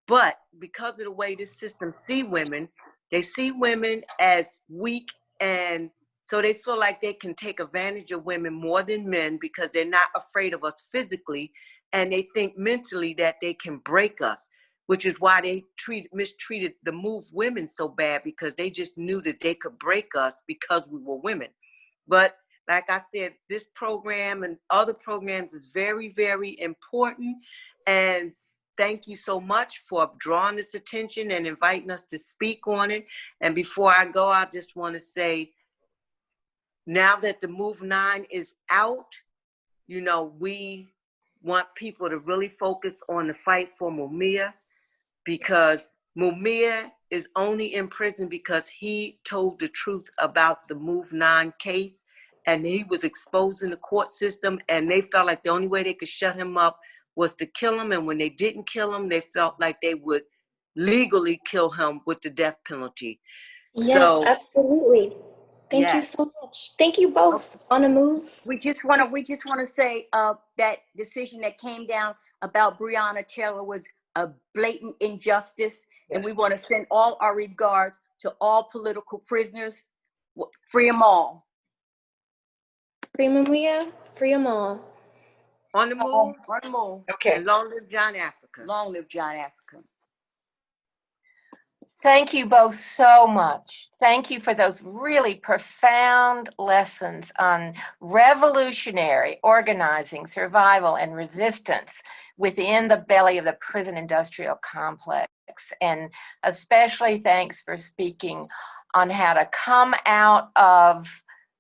but because of the way this system see women, they see women as weak, and so they feel like they can take advantage of women more than men because they're not afraid of us physically, and they think mentally that they can break us, which is why they mistreated the MOVE women so bad, because they just knew that they could break us because we were women. But like I said, this program and other programs is very, very important. And thank you so much for drawing this attention and inviting us to speak on it. And before I go, I just want to say, now that the Move 9 is out, you know, we want people to really focus on the fight for Mumia, because Mumia is only in prison because he told the truth about the Move 9 case, and he was exposed in the court system, and they felt like the only way they could shut him up was to kill him. And when they didn't kill him, they felt like they would legally kill him with the death penalty.
Yes,
So,
absolutely. Thank you
yes.
so much. Thank you both. On a move.
We just want to say that decision that came down about Breonna Taylor was a blatant injustice, and we want to send all our regards to all political prisoners. Free them all.
Free Mumia, free them all.
On the move.
On the move.
Okay.
And long live John Africa.
Long live John Africa.
Thank you both so much. Thank you for those really profound lessons on revolutionary organizing, survival, and resistance within the belly of the prison industrial complex. And especially thanks for speaking on how to come out of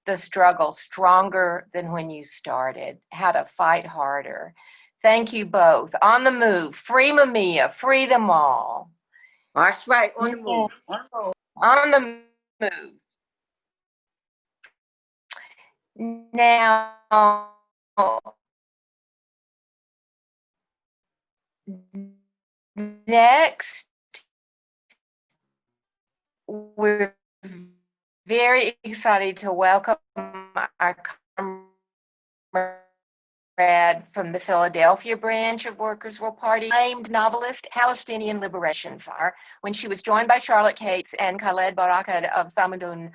the struggle stronger than when you started, how to fight harder. Thank you both. On the move, free Mumia, free them all.
That's right, on the move.
On the move. Now, next, we're very excited to welcome our comrade from the Philadelphia branch of Workers' World Party, named novelist, Palestinian Liberation Fire, when she was joined by Charlotte Cates and Khaled Baraka of Samadun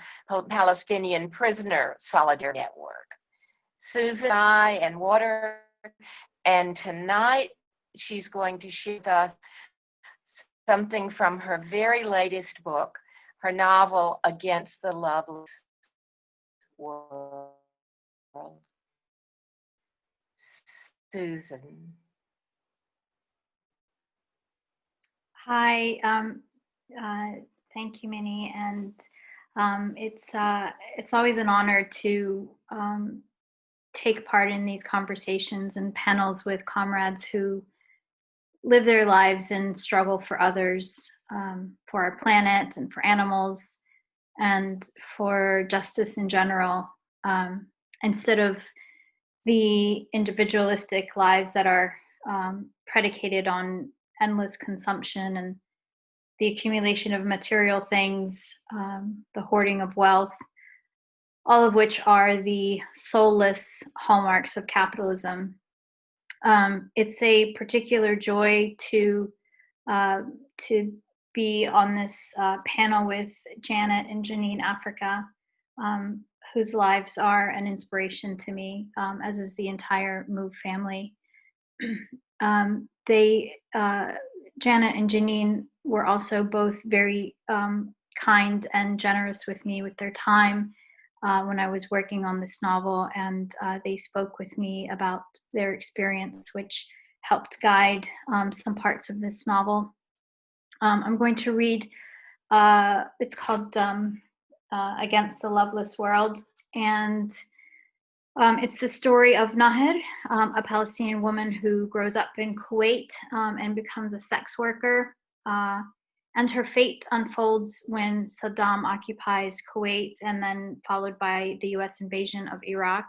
Palestinian Prisoner Solidarity Network. Susan, I, and Water, and tonight she's going to share with us something from her very latest book, her novel, Against the Loveless World. Susan.
Hi, thank you, Minnie, and it's always an honor to take part in these conversations and panels with comrades who live their lives and struggle for others, for our planet and for animals, and for justice in general, instead of the individualistic lives that are predicated on endless consumption and the accumulation of material things, the hoarding of wealth, all of which are the soulless hallmarks of capitalism. It's a particular joy to be on this panel with Janet and Janine Africa, whose lives are an inspiration to me, as is the entire Move family. Janet and Janine were also both very kind and generous with me with their time when I was working on this novel, and they spoke with me about their experience, which helped guide some parts of this novel. I'm going to read, it's called Against the Loveless World, and it's the story of Nahed, a Palestinian woman who grows up in Kuwait and becomes a sex worker. And her fate unfolds when Saddam occupies Kuwait, and then followed by the US invasion of Iraq.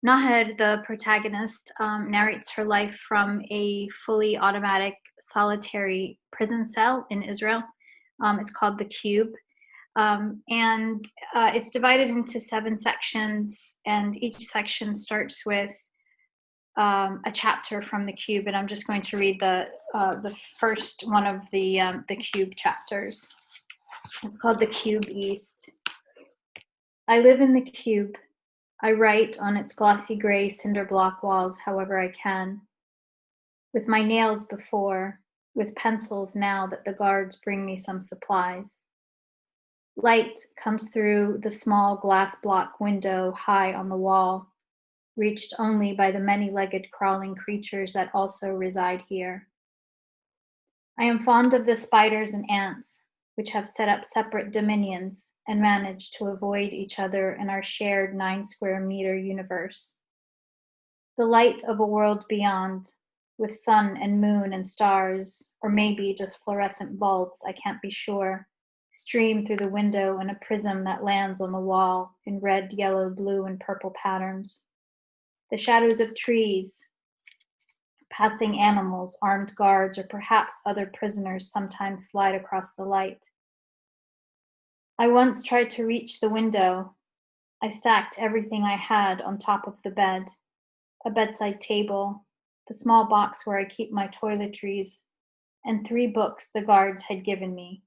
Nahed, the protagonist, narrates her life from a fully automatic solitary prison cell in Israel. It's called The Cube. And it's divided into 7 sections, and each section starts with a chapter from The Cube, and I'm just going to read the first one of the Cube chapters. It's called The Cube East. I live in the Cube. I write on its glossy gray cinder block walls however I can, with my nails before, with pencils now that the guards bring me some supplies. Light comes through the small glass block window high on the wall, reached only by the many-legged crawling creatures that also reside here. I am fond of the spiders and ants, which have set up separate dominions and managed to avoid each other in our shared 9 square meter universe. The light of a world beyond, with sun and moon and stars, or maybe just fluorescent bulbs, I can't be sure, stream through the window in a prism that lands on the wall in red, yellow, blue, and purple patterns. The shadows of trees, passing animals, armed guards, or perhaps other prisoners sometimes slide across the light. I once tried to reach the window. I stacked everything I had on top of the bed, a bedside table, the small box where I keep my toiletries, and 3 books the guards had given me.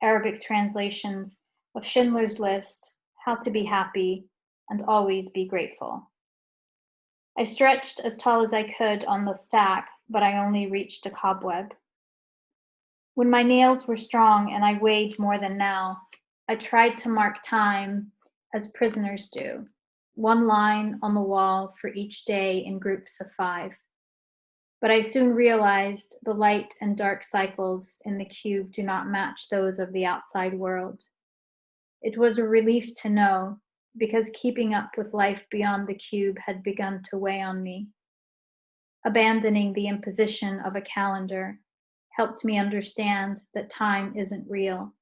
Arabic translations of Schindler's List, How to Be Happy, and Always Be Grateful. I stretched as tall as I could on the stack, but I only reached a cobweb. When my nails were strong and I weighed more than now, I tried to mark time as prisoners do, 1 line on the wall for each day in groups of 5. But I soon realized the light and dark cycles in the cube do not match those of the outside world. It was a relief to know, because keeping up with life beyond the cube had begun to weigh on me. Abandoning the imposition of a calendar helped me understand that time isn't real.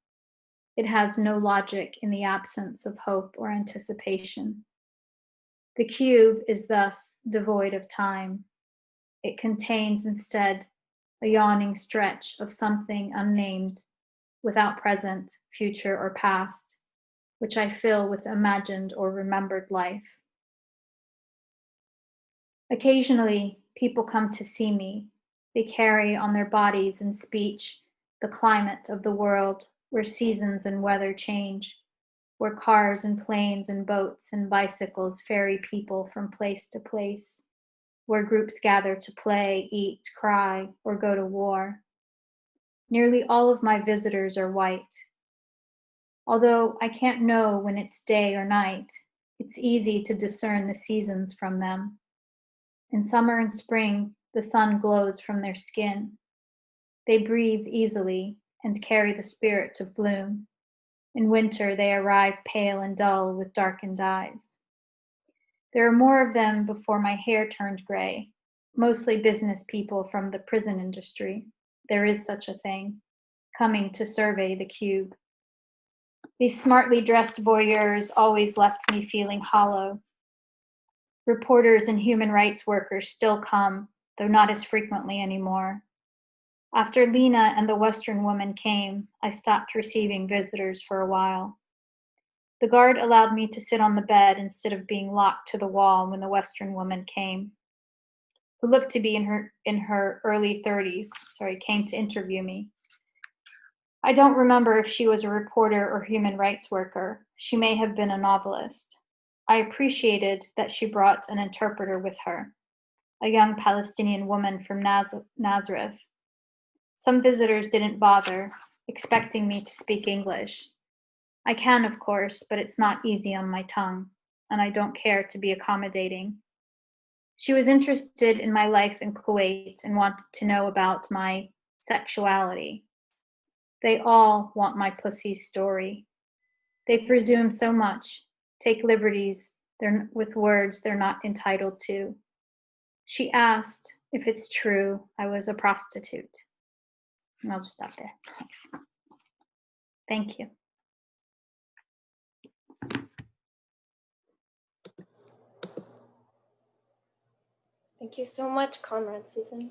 It has no logic in the absence of hope or anticipation. The cube is thus devoid of time. It contains instead a yawning stretch of something unnamed, without present, future, or past, which I fill with imagined or remembered life. Occasionally, people come to see me. They carry on their bodies and speech the climate of the world, where seasons and weather change, where cars and planes and boats and bicycles ferry people from place to place, where groups gather to play, eat, cry, or go to war. Nearly all of my visitors are white. Although I can't know when it's day or night, it's easy to discern the seasons from them. In summer and spring, the sun glows from their skin. They breathe easily and carry the spirit of bloom. In winter, they arrive pale and dull with darkened eyes. There are more of them before my hair turned gray, mostly business people from the prison industry. There is such a thing, coming to survey the cube. These smartly dressed voyeurs always left me feeling hollow. Reporters and human rights workers still come, though not as frequently anymore. After Lena and the Western woman came, I stopped receiving visitors for a while. The guard allowed me to sit on the bed instead of being locked to the wall when the Western woman came. who looked to be in her early 30s, came to interview me. I don't remember if she was a reporter or human rights worker. She may have been a novelist. I appreciated that she brought an interpreter with her, a young Palestinian woman from Nazareth. Some visitors didn't bother, expecting me to speak English. I can, of course, but it's not easy on my tongue, and I don't care to be accommodating. She was interested in my life in Kuwait and wanted to know about my sexuality. They all want my pussy story. They presume so much, take liberties with words they're not entitled to. She asked if it's true I was a prostitute. And I'll just stop there. Thanks. Thank you.
Thank you so much, Comrade Susan.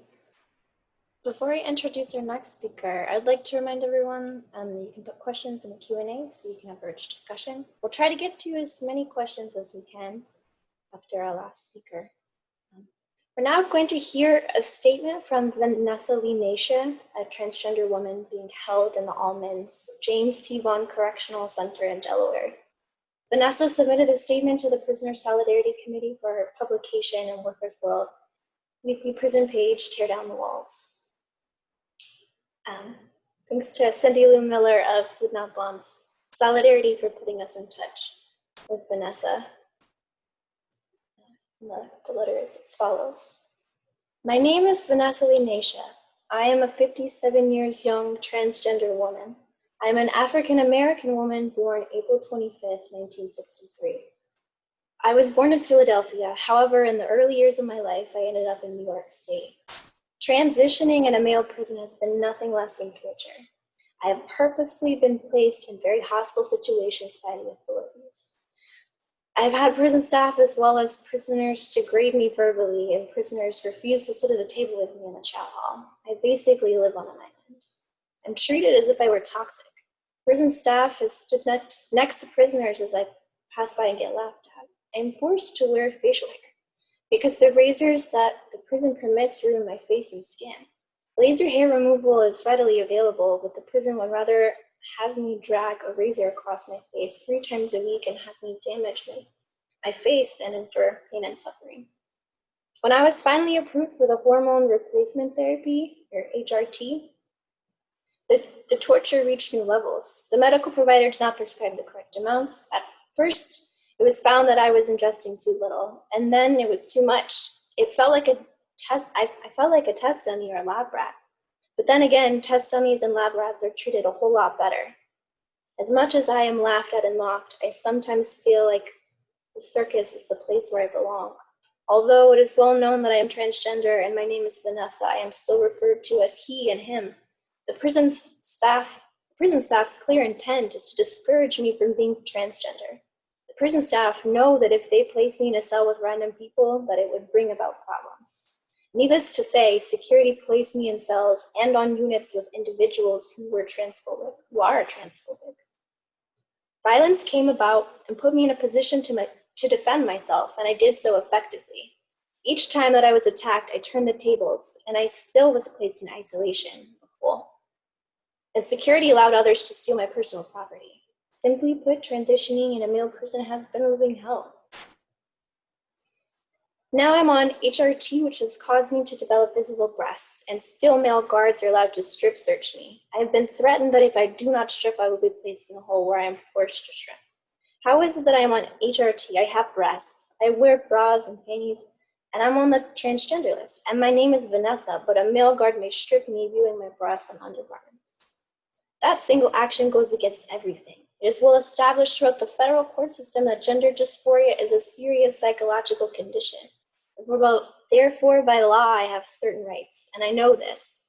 Before I introduce our next speaker, I'd like to remind everyone you can put questions in the Q&A so you can have a rich discussion. We'll try to get to as many questions as we can after our last speaker. We're now going to hear a statement from Vanessa Lee Nasha, a transgender woman being held in the Allmans James T. Vaughn Correctional Center in Delaware. Vanessa submitted a statement to the Prisoner Solidarity Committee for her publication in Workers' World weekly prison page, Tear Down the Walls. Thanks to Cindy Lou Miller of Food Not Bombs Solidarity for putting us in touch with Vanessa. The letter is as follows. My name is Vanessa Lee Nasha. I am a 57 years young transgender woman. I am an African-American woman born April 25th, 1963. I was born in Philadelphia. However, in the early years of my life, I ended up in New York State. Transitioning in a male prison has been nothing less than torture. I have purposefully been placed in very hostile situations by the authorities. I have had prison staff as well as prisoners degrade me verbally, and prisoners refuse to sit at a table with me in the chow hall. I basically live on an island. I'm treated as if I were toxic. Prison staff has stood next to prisoners as I pass by and get laughed at. I am forced to wear facial hair because the razors that the prison permits ruin my face and skin. Laser hair removal is readily available, but the prison would rather have me drag a razor across my face 3 times a week and have me damage my face and endure pain and suffering. When I was finally approved for the hormone replacement therapy, or HRT, the torture reached new levels. The medical provider did not prescribe the correct amounts. At first, it was found that I was ingesting too little, and then it was too much. It felt like I felt like a test dummy or a lab rat. But then again, test dummies and lab rats are treated a whole lot better. As much as I am laughed at and mocked, I sometimes feel like the circus is the place where I belong. Although it is well known that I am transgender and my name is Vanessa, I am still referred to as he and him. The prison staff's clear intent is to discourage me from being transgender. The prison staff know that if they place me in a cell with random people, that it would bring about problems. Needless to say, security placed me in cells and on units with individuals who are transphobic. Violence came about and put me in a position to defend myself, and I did so effectively. Each time that I was attacked, I turned the tables, and I still was placed in isolation. And security allowed others to steal my personal property. Simply put, transitioning in a male prison has been a living hell. Now I'm on HRT, which has caused me to develop visible breasts, and still male guards are allowed to strip search me. I have been threatened that if I do not strip, I will be placed in a hole where I am forced to strip. How is it that I am on HRT? I have breasts, I wear bras and panties, and I'm on the transgender list. And my name is Vanessa, but a male guard may strip me, viewing my breasts and undergarments. That single action goes against everything. It is well established throughout the federal court system that gender dysphoria is a serious psychological condition. Therefore, by law, I have certain rights, and I know this.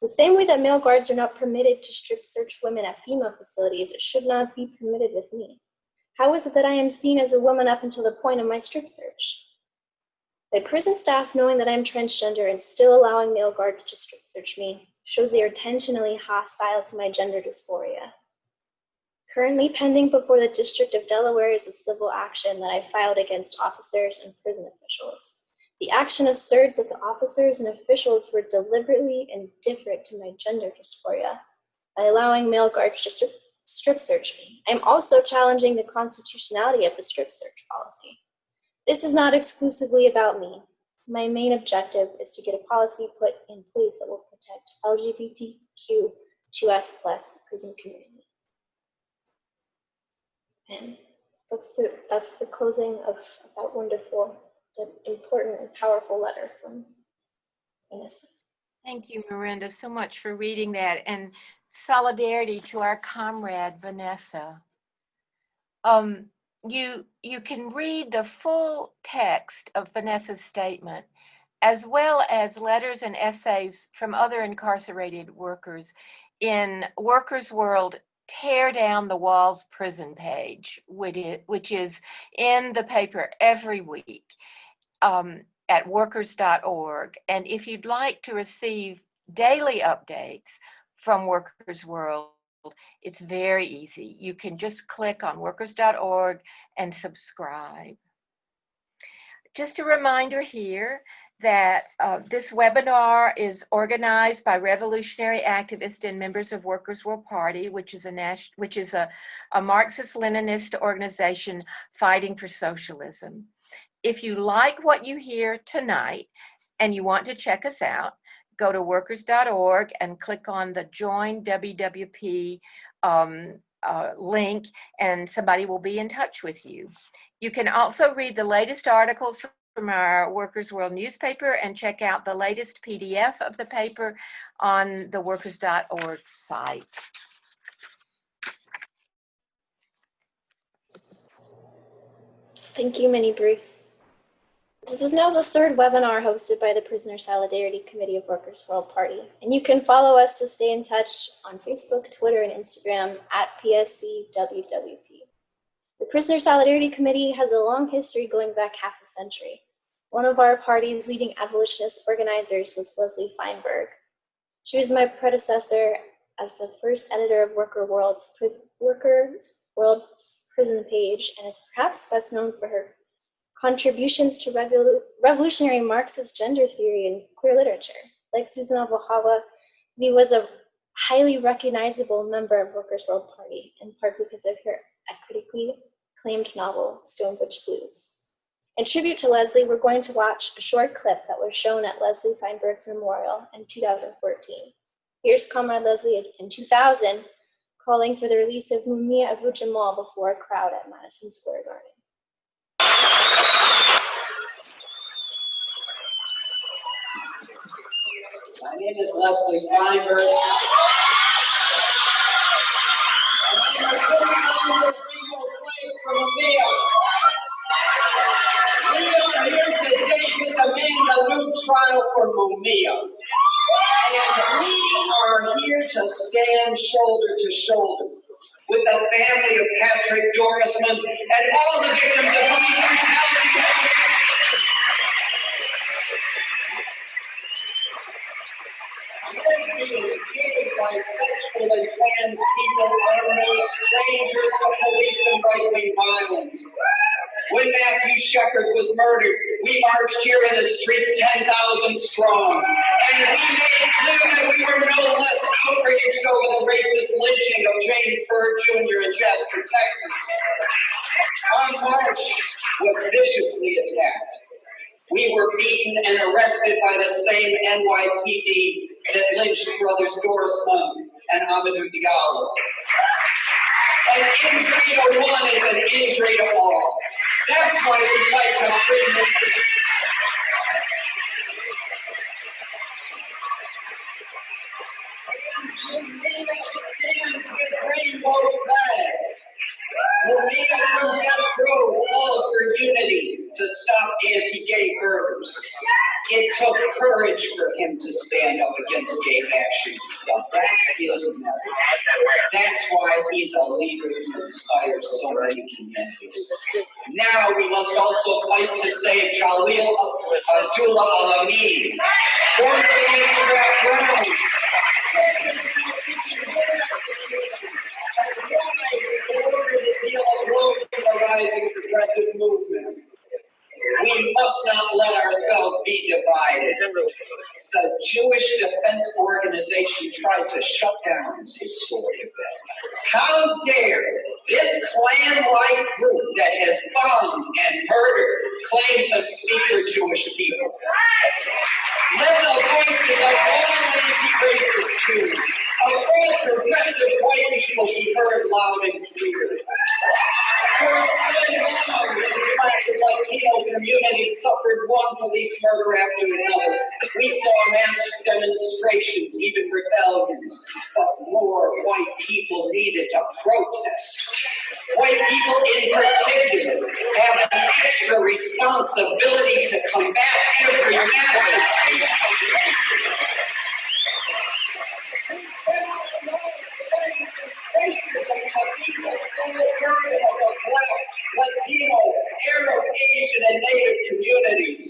The same way that male guards are not permitted to strip search women at female facilities, it should not be permitted with me. How is it that I am seen as a woman up until the point of my strip search? By prison staff knowing that I am transgender and still allowing male guards to strip search me shows they are intentionally hostile to my gender dysphoria. Currently pending before the District of Delaware is a civil action that I filed against officers and prison officials. The action asserts that the officers and officials were deliberately indifferent to my gender dysphoria by allowing male guards to strip search me. I'm also challenging the constitutionality of the strip search policy. This is not exclusively about me. My main objective is to get a policy put in place that will protect LGBTQ2S+ prison community. And that's the closing of that wonderful, that important and powerful letter from Vanessa.
Thank you, Miranda, so much for reading that, and solidarity to our comrade, Vanessa. You can read the full text of Vanessa's statement, as well as letters and essays from other incarcerated workers in Workers' World Tear Down the Walls prison page, which is in the paper every week at workers.org. And if you'd like to receive daily updates from Workers' World, it's very easy. You can just click on workers.org and subscribe. Just a reminder here that this webinar is organized by revolutionary activists and members of Workers' World Party, which is a Marxist-Leninist organization fighting for socialism. If you like what you hear tonight and you want to check us out, go to workers.org and click on the Join WWP link, and somebody will be in touch with you. You can also read the latest articles from our Workers' World newspaper and check out the latest PDF of the paper on the workers.org site.
Thank you, Minnie Bruce. This is now the third webinar hosted by the Prisoner Solidarity Committee of Workers' World Party, and you can follow us to stay in touch on Facebook, Twitter, and Instagram at PSCWWP. The Prisoner Solidarity Committee has a long history going back half a century. One of our party's leading abolitionist organizers was Leslie Feinberg. She was my predecessor as the first editor of Workers' World's prison page, and is perhaps best known for her contributions to revolutionary Marxist gender theory and queer literature. Like Susan Abuhawa, Z was a highly recognizable member of Workers' World Party, in part because of her critically acclaimed novel, Stonebridge Blues. In tribute to Leslie, we're going to watch a short clip that was shown at Leslie Feinberg's memorial in 2014. Here's Comrade Leslie in 2000 calling for the release of Mumia Abu Jamal before a crowd at Madison Square Garden.
My name is Leslie Feinberg. We are here today to demand a new trial for Mumia. And we are here to stand shoulder to shoulder with the family of Patrick Dorisman and all the victims of police brutality. Lesbian, gay, bisexual, and trans people are no strangers to police and right-wing violence. When Matthew Shepard was murdered, we marched here in the streets 10,000 strong. And we made clear that we were no less outraged over the racist lynching of James Byrd Jr. in Jasper, Texas. Our march was viciously attacked. We were beaten and arrested by the same NYPD that lynched brothers Dorisman and Amadou Diallo. An injury to one is an injury to all. That's why we fight to free this. Stands with rainbow flags. Mumia from death row called for unity to stop anti-gay murders. It took courage for him to stand up against gay action. Now that's his method. That's why he's a leader who inspires so many communities. Now we must also fight to save Jalil Abdullah Al-Amin, formerly Trap Brown. The rising progressive movement. We must not let ourselves be divided. The Jewish Defense Organization tried to shut down this historic event. How dare this Klan-like group that has bombed and murdered claim to speak for Jewish people? Let the voices of all anti-racist Jews, of all progressive white people be heard loud and clear. For so long, the Black and Latino community suffered one police murder after another. We saw mass demonstrations, even rebellions, but more white people needed to protest. White people in particular have an extra responsibility to combat every manifestation. Latino, Arab, Asian, and Native communities.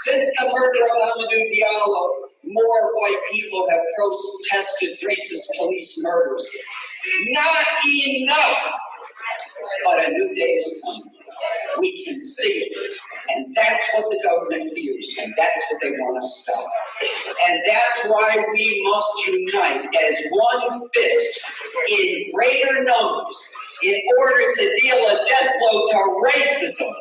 Since the murder of Amadou Diallo, more white people have protested racist police murders. Not enough, but a new day is coming. We can see it, and that's what the government fears, and that's what they want to stop. And that's why we must unite as one fist in greater numbers in order to deal a death blow to racism,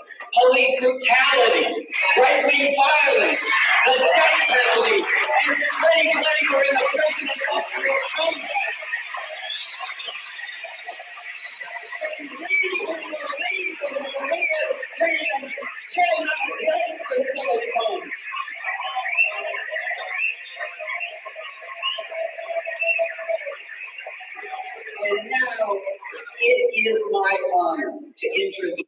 police brutality, right-wing violence, the death penalty, and slave labor in the prison industrial complex. Shall not rest until it comes. And now it is my honor to introduce.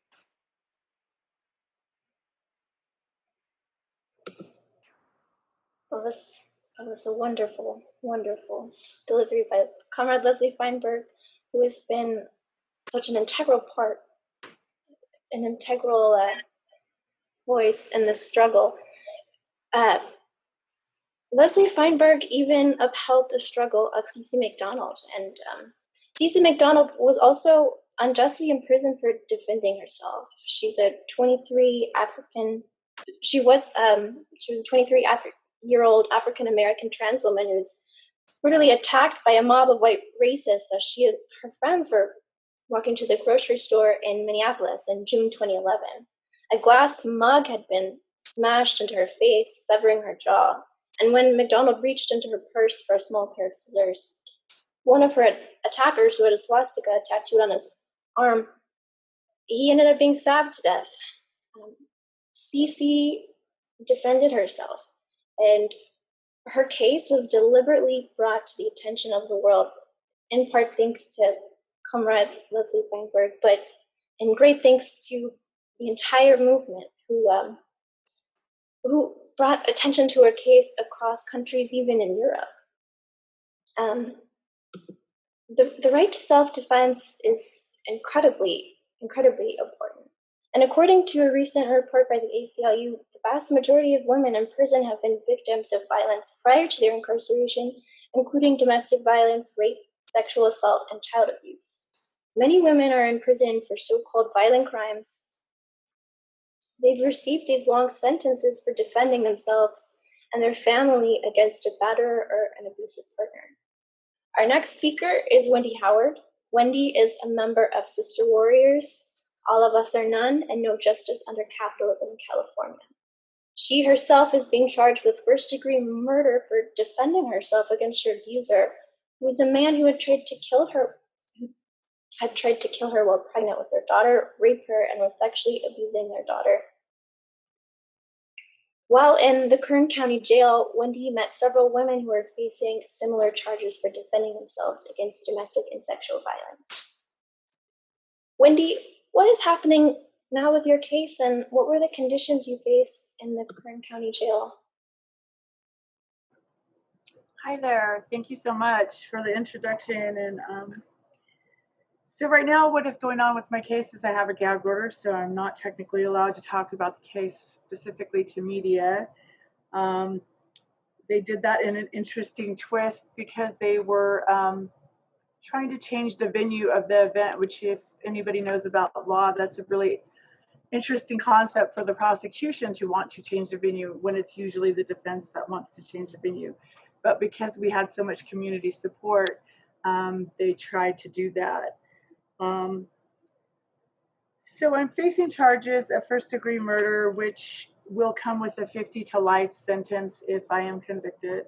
That was a wonderful, wonderful delivery by Comrade Leslie Feinberg, who has been such an integral part, an integral voice in this struggle. Leslie Feinberg even upheld the struggle of Cece Mcdonald, and Cece Mcdonald was also unjustly imprisoned for defending herself. She's a 23 African. She was a 23-year-old African American trans woman who was brutally attacked by a mob of white racists as she and her friends were walking to the grocery store in Minneapolis in June 2011. A glass mug had been smashed into her face, severing her jaw. And when McDonald reached into her purse for a small pair of scissors, one of her attackers, who had a swastika tattooed on his arm, he ended up being stabbed to death. Cece defended herself, and her case was deliberately brought to the attention of the world, in part thanks to Comrade Leslie Feinberg, but in great thanks to the entire movement who brought attention to her case across countries, even in Europe. The right to self-defense is incredibly important. And according to a recent report by the ACLU, the vast majority of women in prison have been victims of violence prior to their incarceration, including domestic violence, rape, sexual assault, and child abuse. Many women are in prison for so-called violent crimes. They've received these long sentences for defending themselves and their family against a batterer or an abusive partner. Our next speaker is Wendy Howard. Wendy is a member of Sister Warriors, All of Us or None, and No Justice Under Capitalism in California. She herself is being charged with first-degree murder for defending herself against her abuser, who was a man who had tried to kill her while pregnant with their daughter, raped her, and was sexually abusing their daughter. While in the Kern County Jail, Wendy met several women who were facing similar charges for defending themselves against domestic and sexual violence. Wendy, what is happening now with your case, and what were the conditions you faced in the Kern County Jail?
Hi there. Thank you so much for the introduction. And so right now what is going on with my case is I have a gag order, so I'm not technically allowed to talk about the case specifically to media. They did that in an interesting twist because they were trying to change the venue of the event, which if anybody knows about law, that's a really interesting concept for the prosecution to want to change the venue when it's usually the defense that wants to change the venue. But because we had so much community support, they tried to do that. So I'm facing charges of first-degree murder, which will come with a 50 to life sentence if I am convicted.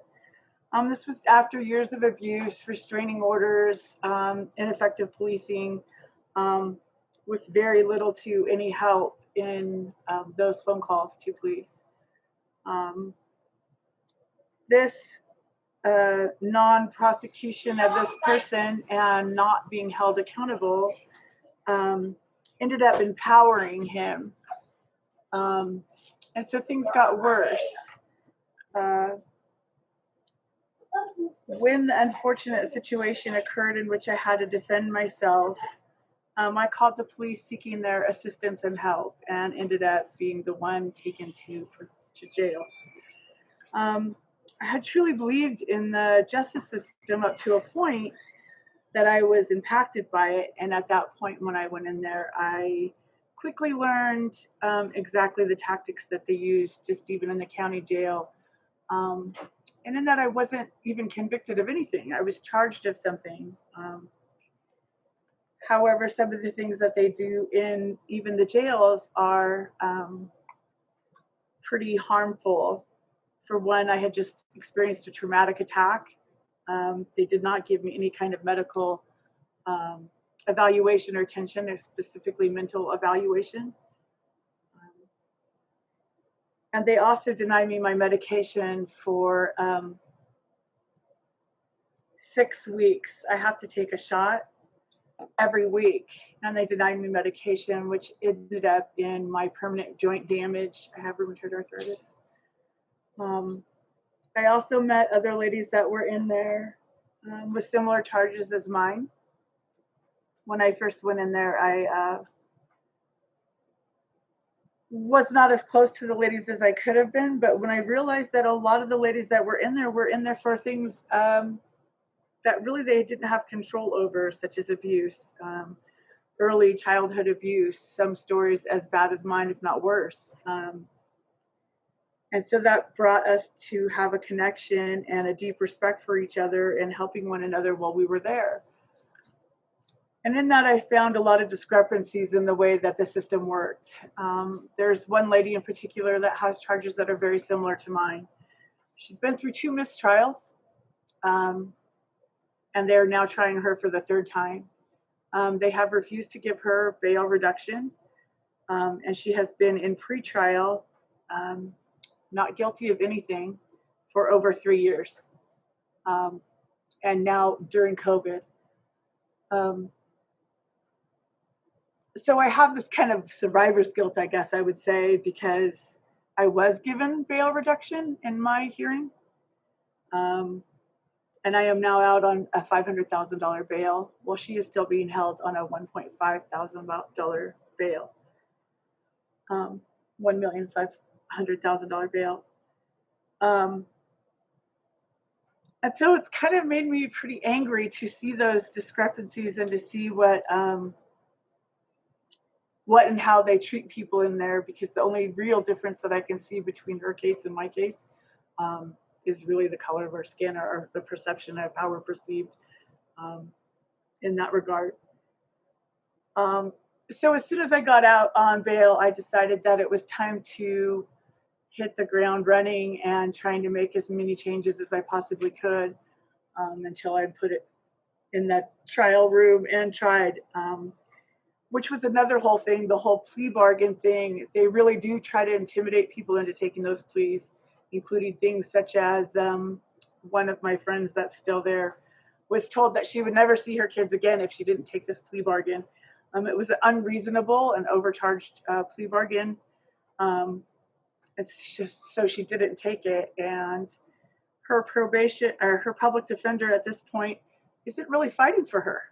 This was after years of abuse, restraining orders, ineffective policing, with very little to any help in those phone calls to police. This non-prosecution of this person and not being held accountable ended up empowering him. And so things got worse. When the unfortunate situation occurred in which I had to defend myself, I called the police seeking their assistance and help and ended up being the one taken to jail. I had truly believed in the justice system up to a point that I was impacted by it. And at that point, when I went in there, I quickly learned exactly the tactics that they used, just even in the county jail. And in that, I wasn't even convicted of anything. I was charged of something. However, some of the things that they do in even the jails are pretty harmful. For one, I had just experienced a traumatic attack. They did not give me any kind of medical evaluation or attention, specifically mental evaluation. And they also denied me my medication for 6 weeks. I have to take a shot every week, and they denied me medication, which ended up in my permanent joint damage. I have rheumatoid arthritis. I also met other ladies that were in there with similar charges as mine. When I first went in there, I was not as close to the ladies as I could have been, but when I realized that a lot of the ladies that were in there for things that really they didn't have control over, such as abuse, early childhood abuse, some stories as bad as mine, if not worse. And so that brought us to have a connection and a deep respect for each other and helping one another while we were there. And in that, I found a lot of discrepancies in the way that the system worked. There's one lady in particular that has charges that are very similar to mine. She's been through 2 mistrials, and they're now trying her for the 3rd time. They have refused to give her bail reduction, and she has been in pretrial, not guilty of anything, for over 3 years, and now during COVID. So I have this kind of survivor's guilt, I guess I would say, because I was given bail reduction in my hearing. And I am now out on a $500,000 bail, while she is still being held on a $1,500,000 bail. $1,500,000 bail. And so it's kind of made me pretty angry to see those discrepancies and to see what and how they treat people in there, because the only real difference that I can see between her case and my case is really the color of our skin, or the perception of how we're perceived in that regard. So as soon as I got out on bail, I decided that it was time to hit the ground running and trying to make as many changes as I possibly could until I put it in that trial room and tried, which was another whole thing, the whole plea bargain thing. They really do try to intimidate people into taking those pleas, including things such as one of my friends that's still there was told that she would never see her kids again if she didn't take this plea bargain. It was an unreasonable and overcharged plea bargain. It's just so she didn't take it, and her probation or her public defender at this point isn't really fighting for her.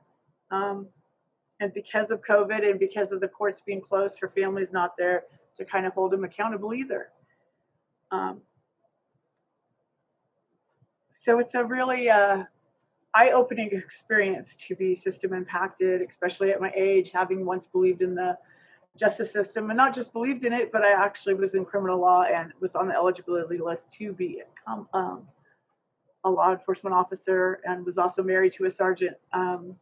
And because of COVID and because of the courts being closed, her family's not there to kind of hold them accountable either. So it's a really eye-opening experience to be system impacted, especially at my age, having once believed in the justice system, and not just believed in it, but I actually was in criminal law and was on the eligibility list to become a law enforcement officer, and was also married to a sergeant. And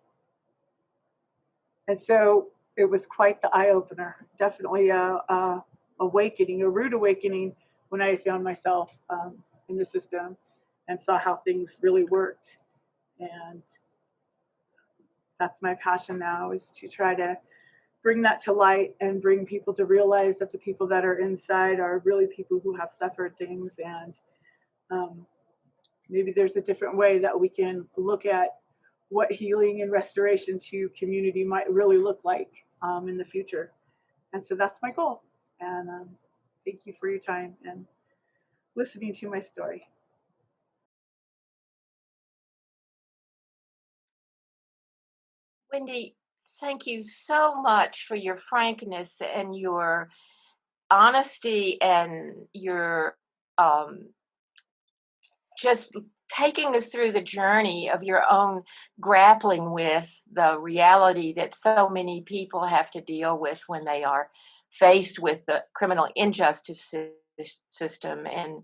so it was quite the eye opener. Definitely a awakening, a rude awakening, when I found myself in the system and saw how things really worked. And that's my passion now, is to try to bring that to light and bring people to realize that the people that are inside are really people who have suffered things, and maybe there's a different way that we can look at what healing and restoration to community might really look like in the future. And so that's my goal. And thank you for your time and listening to my story.
Wendy, thank you so much for your frankness and your honesty and your just taking us through the journey of your own grappling with the reality that so many people have to deal with when they are faced with the criminal injustice system. And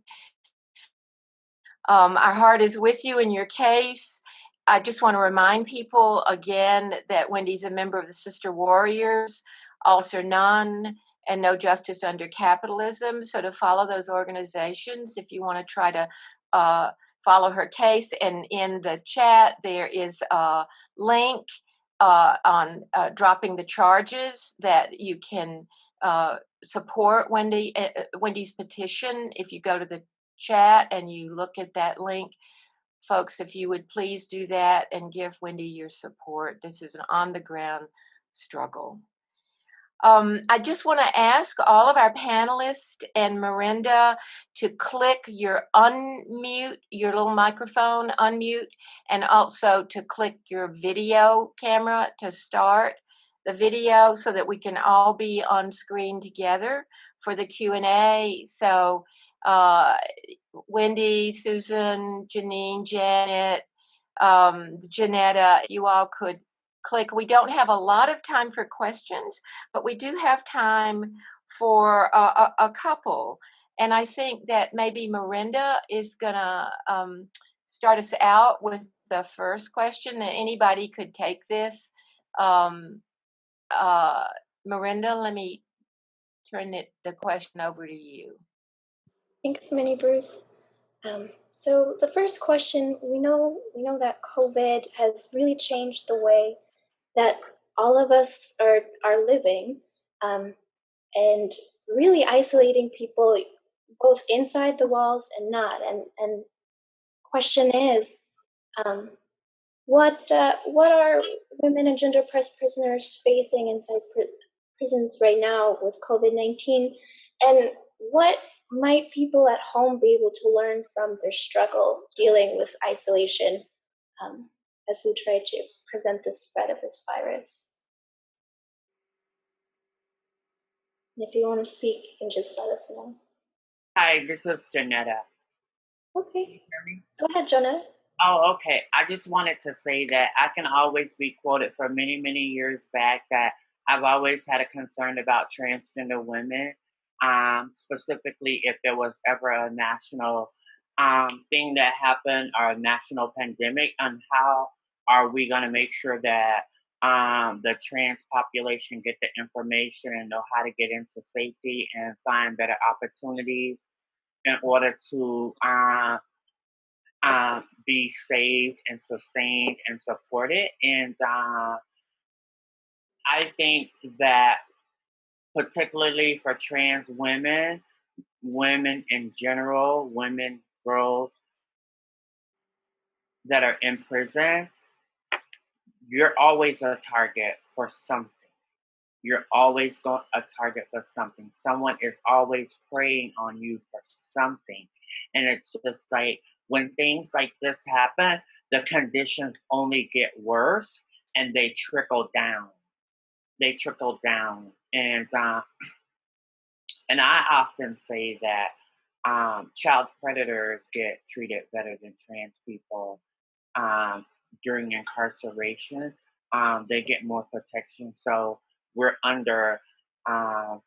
our heart is with you in your case. I just want to remind people again that Wendy's a member of the Sister Warriors, Also None, and No Justice Under Capitalism. So to follow those organizations, if you want to try to follow her case, and in the chat there is a link on dropping the charges that you can support Wendy's petition. If you go to the chat and you look at that link, folks, if you would please do that and give Wendy your support. This is an on-the-ground struggle. I just want to ask all of our panelists and Miranda to click your unmute, your little microphone unmute, and also to click your video camera to start the video so that we can all be on screen together for the Q&A. So Wendy, Susan, Janine, Janet, Janetta, you all could click. We don't have a lot of time for questions, but we do have time for a couple. And I think that maybe Miranda is gonna start us out with the first question, that anybody could take this. Miranda, let me turn the question over to you.
Thanks, Minnie Bruce. So the first question, we know that COVID has really changed the way that all of us are living, and really isolating people both inside the walls and not. And question is, what are women and gender oppressed prisoners facing inside prisons right now with COVID-19, and what might people at home be able to learn from their struggle dealing with isolation as we try to prevent the spread of this virus? And if you want to speak, you can just let us know.
Hi, this is Janetta.
Okay.
Can you hear me?
Go ahead, Jonah.
Oh, okay. I just wanted to say that I can always be quoted for many, many years back that I've always had a concern about transgender women, specifically if there was ever a national thing that happened or a national pandemic, and how are we going to make sure that the trans population get the information and know how to get into safety and find better opportunities in order to be saved and sustained and supported. And I think that particularly for trans women, women in general, women, girls that are in prison, you're always a target for something. You're always a target for something. Someone is always preying on you for something. And it's just like, when things like this happen, the conditions only get worse and they trickle down. They trickle down. And I often say that child predators get treated better than trans people during incarceration. They get more protection. So we're under um,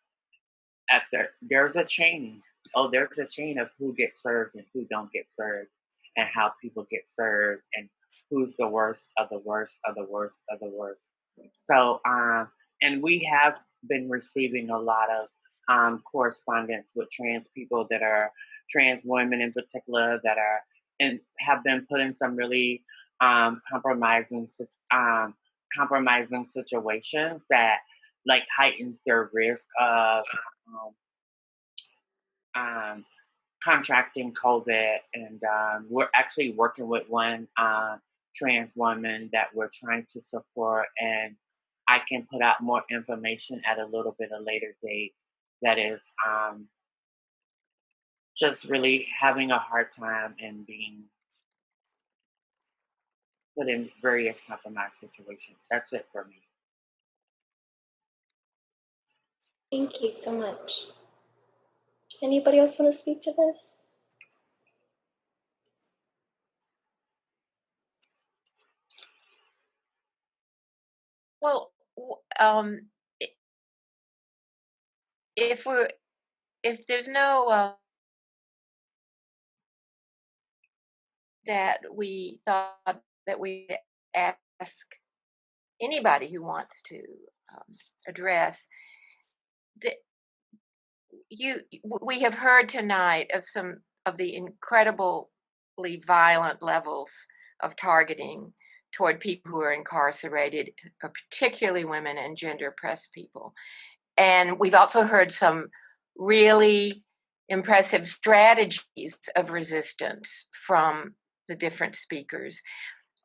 there's a chain. Oh, there's a chain of who gets served and who don't get served, and how people get served, and who's the worst of the worst of the worst of the worst. So, and we have been receiving a lot of correspondence with trans people that are trans women in particular that are and have been put in some really compromising compromising situations that like heightens their risk of um, contracting COVID, and we're actually working with one trans woman that we're trying to support, and I can put out more information at a little bit of later date. That is just really having a hard time and being put in various compromised situations. That's it for me.
Thank you so much. Anybody else want to speak to this?
Well, if there's no that we thought that we ask anybody who wants to address that we have heard tonight of some of the incredibly violent levels of targeting toward people who are incarcerated, particularly women and gender oppressed people. And we've also heard some really impressive strategies of resistance from the different speakers.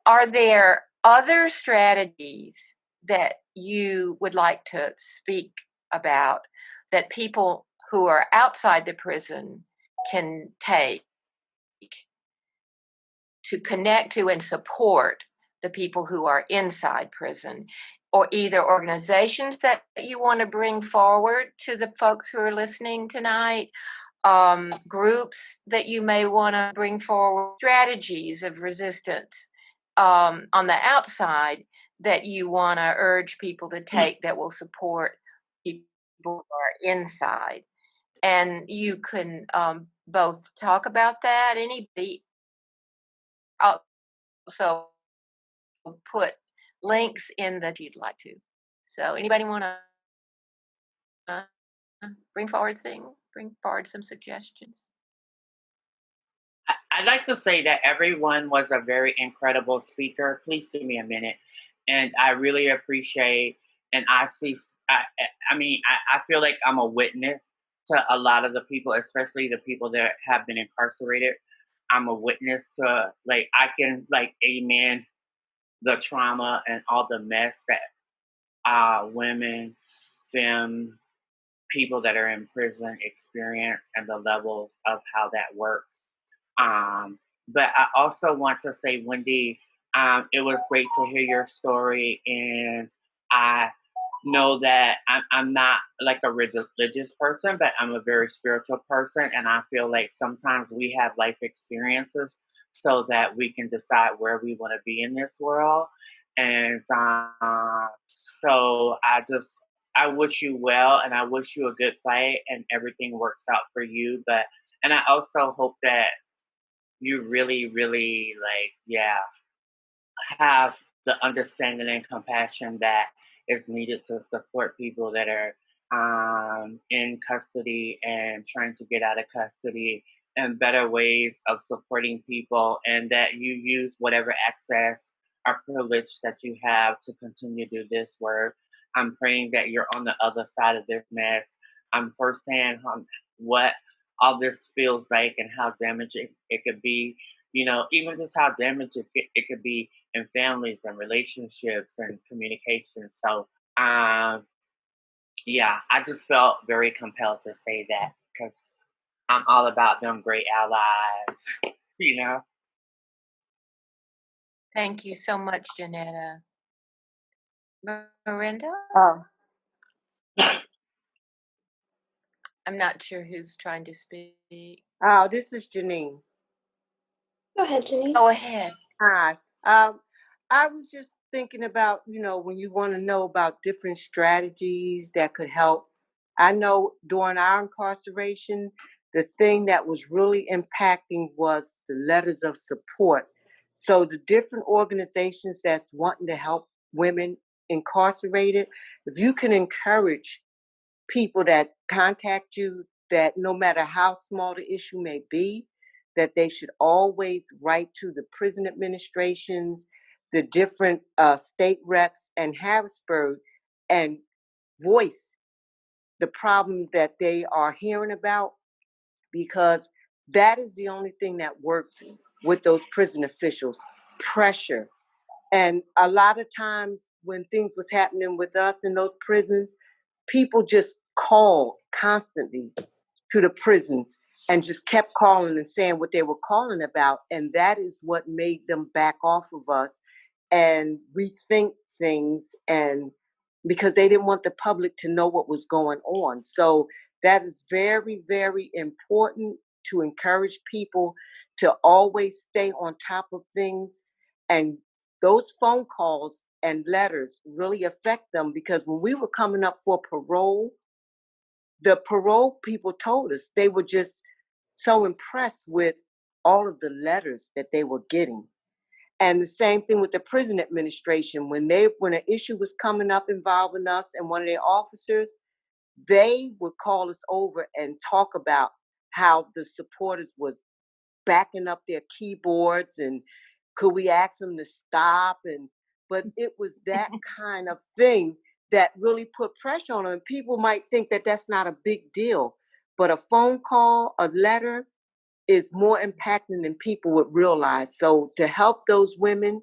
Are there other strategies that you would like to speak about that people who are outside the prison can take to connect to and support the people who are inside prison, or either organizations that you want to bring forward to the folks who are listening tonight, groups that you may want to bring forward, strategies of resistance on the outside that you want to urge people to take that will support people who are inside? And you can both talk about that. Anybody also put links in that you'd like to. So anybody want to bring forward some suggestions?
I'd like to say that everyone was a very incredible speaker. Please give me a minute. And I really appreciate, and I see, I feel like I'm a witness to a lot of the people, especially the people that have been incarcerated. I'm a witness to, like, I can, like, amen the trauma and all the mess that women, femme, people that are in prison experience, and the levels of how that works. But I also want to say, Wendy, it was great to hear your story, and I know that I'm not like a religious person, but I'm a very spiritual person, and I feel like sometimes we have life experiences so that we can decide where we want to be in this world. And so I wish you well, and I wish you a good fight, and everything works out for you. And I also hope that you really, really have the understanding and compassion that is needed to support people that are in custody and trying to get out of custody, and better ways of supporting people, and that you use whatever access or privilege that you have to continue to do this work. I'm praying that you're on the other side of this mess. I'm firsthand on what all this feels like and how damaging it could be. Even just how damaging it could be in families and relationships and communication. So, yeah, I just felt very compelled to say that because I'm all about them great allies.
Thank you so much, Janetta. Miranda? I'm not sure who's trying to speak.
Oh, this is Janine.
Go ahead, Janine.
Go ahead.
Hi. I was just thinking about, when you want to know about different strategies that could help I know during our incarceration, the thing that was really impacting was the letters of support. So the different organizations that's wanting to help women incarcerated, if you can encourage people that contact you, that no matter how small the issue may be, that they should always write to the prison administrations, the different state reps and Harrisburg, and voice the problem that they are hearing about, because that is the only thing that works with those prison officials. Pressure. And a lot of times when things was happening with us in those prisons, people just called constantly to the prisons and just kept calling and saying what they were calling about. And that is what made them back off of us and rethink things, and because they didn't want the public to know what was going on. So that is very, very important, to encourage people to always stay on top of things. And those phone calls and letters really affect them, because when we were coming up for parole, the parole people told us they were just so impressed with all of the letters that they were getting. And the same thing with the prison administration. When an issue was coming up involving us and one of their officers, they would call us over and talk about how the supporters was backing up their keyboards and could we ask them to stop. But it was that kind of thing that really put pressure on them. And people might think that that's not a big deal, but a phone call, a letter, is more impacting than people would realize. So to help those women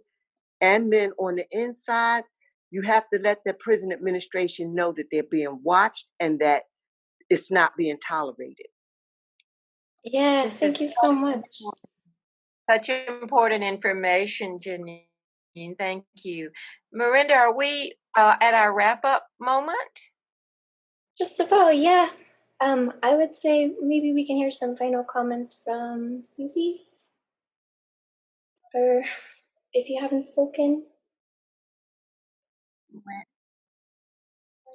and men on the inside, you have to let the prison administration know that they're being watched and that it's not being tolerated.
Yeah,
This
thank
is
you so much.
such important information, Janine. Thank you. Miranda, are we at our wrap-up moment?
Just about, yeah. I would say maybe we can hear some final comments from Cece, or if you haven't spoken.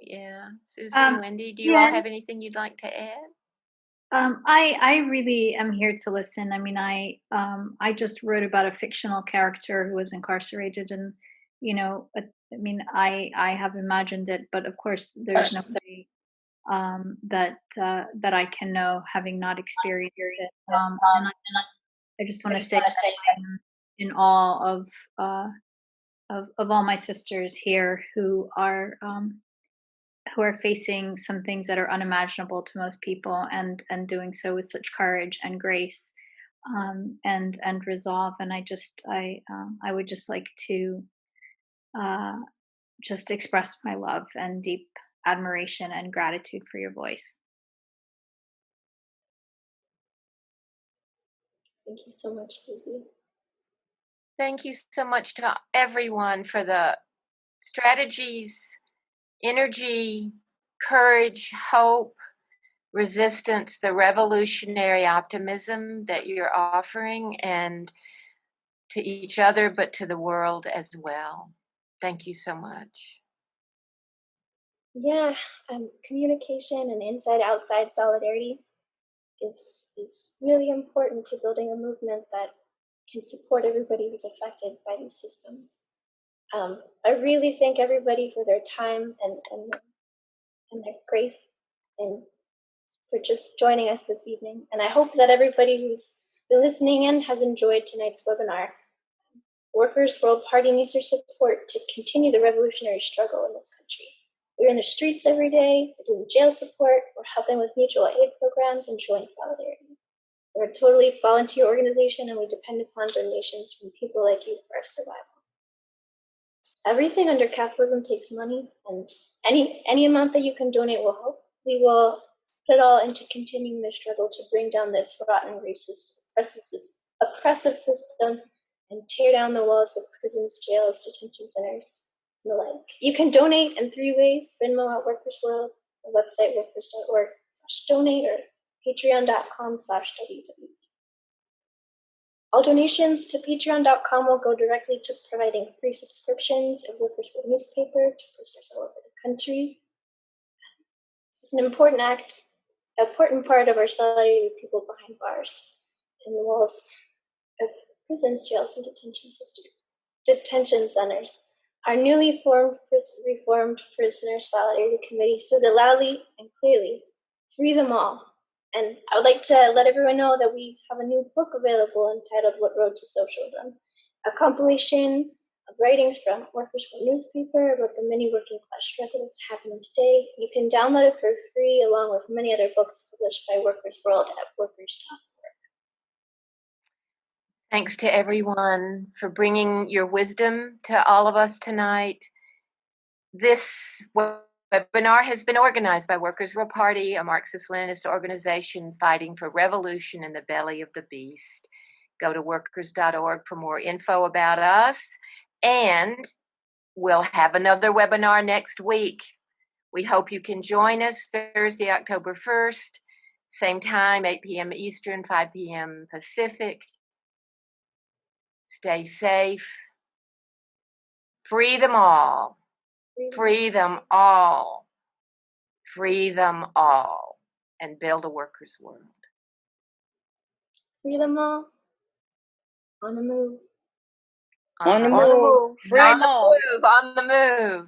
Yeah, Susie, Wendy, do you all have anything you'd like to add?
I really am here to listen. I mean, I just wrote about a fictional character who was incarcerated, and I have imagined it, but of course, there's no way that I can know, having not experienced it. And I just want to say I'm in awe of all my sisters here who are facing some things that are unimaginable to most people, and doing so with such courage and grace, and resolve. And I would just like to just express my love and deep admiration and gratitude for your voice.
Thank you so much, Susie.
Thank you so much to everyone for the strategies, energy, courage, hope, resistance, the revolutionary optimism that you're offering, and to each other, but to the world as well. Thank you so much.
Yeah, communication and inside-outside solidarity is really important to building a movement that can support everybody who's affected by these systems. I really thank everybody for their time and their grace, and for just joining us this evening. And I hope that everybody who's been listening in has enjoyed tonight's webinar. Workers' World Party needs your support to continue the revolutionary struggle in this country. We're in the streets every day, we're doing jail support, we're helping with mutual aid programs and showing solidarity. We're a totally volunteer organization, and we depend upon donations from people like you for our survival. Everything under capitalism takes money, and any amount that you can donate will help. We will put it all into continuing the struggle to bring down this rotten, racist, oppressive system and tear down the walls of prisons, jails, detention centers, and the like. You can donate in 3 ways: Venmo at Workers World, the website workers.org/donate, or patreon.com/WW. All donations to patreon.com will go directly to providing free subscriptions of Workers World newspaper to posters all over the country. It's an important part of our solidarity with people behind bars and the walls of prisons, jails, and detention centers. Our newly reformed Prisoner Solidarity Committee says it loudly and clearly, free them all. And I would like to let everyone know that we have a new book available entitled What Road to Socialism, a compilation of writings from Workers' for Newspaper about the many working class struggles happening today. You can download it for free along with many other books published by Workers World at workers.org.
Thanks to everyone for bringing your wisdom to all of us tonight. This webinar has been organized by Workers' World Party, a Marxist-Leninist organization fighting for revolution in the belly of the beast. Go to workers.org for more info about us, and we'll have another webinar next week. We hope you can join us Thursday, October 1st, same time, 8 p.m. Eastern, 5 p.m. Pacific. Stay safe. Free them all. Free them all. Free them all. And build a workers' world.
Free them all. On the move.
On the move. Free them all.
On the move.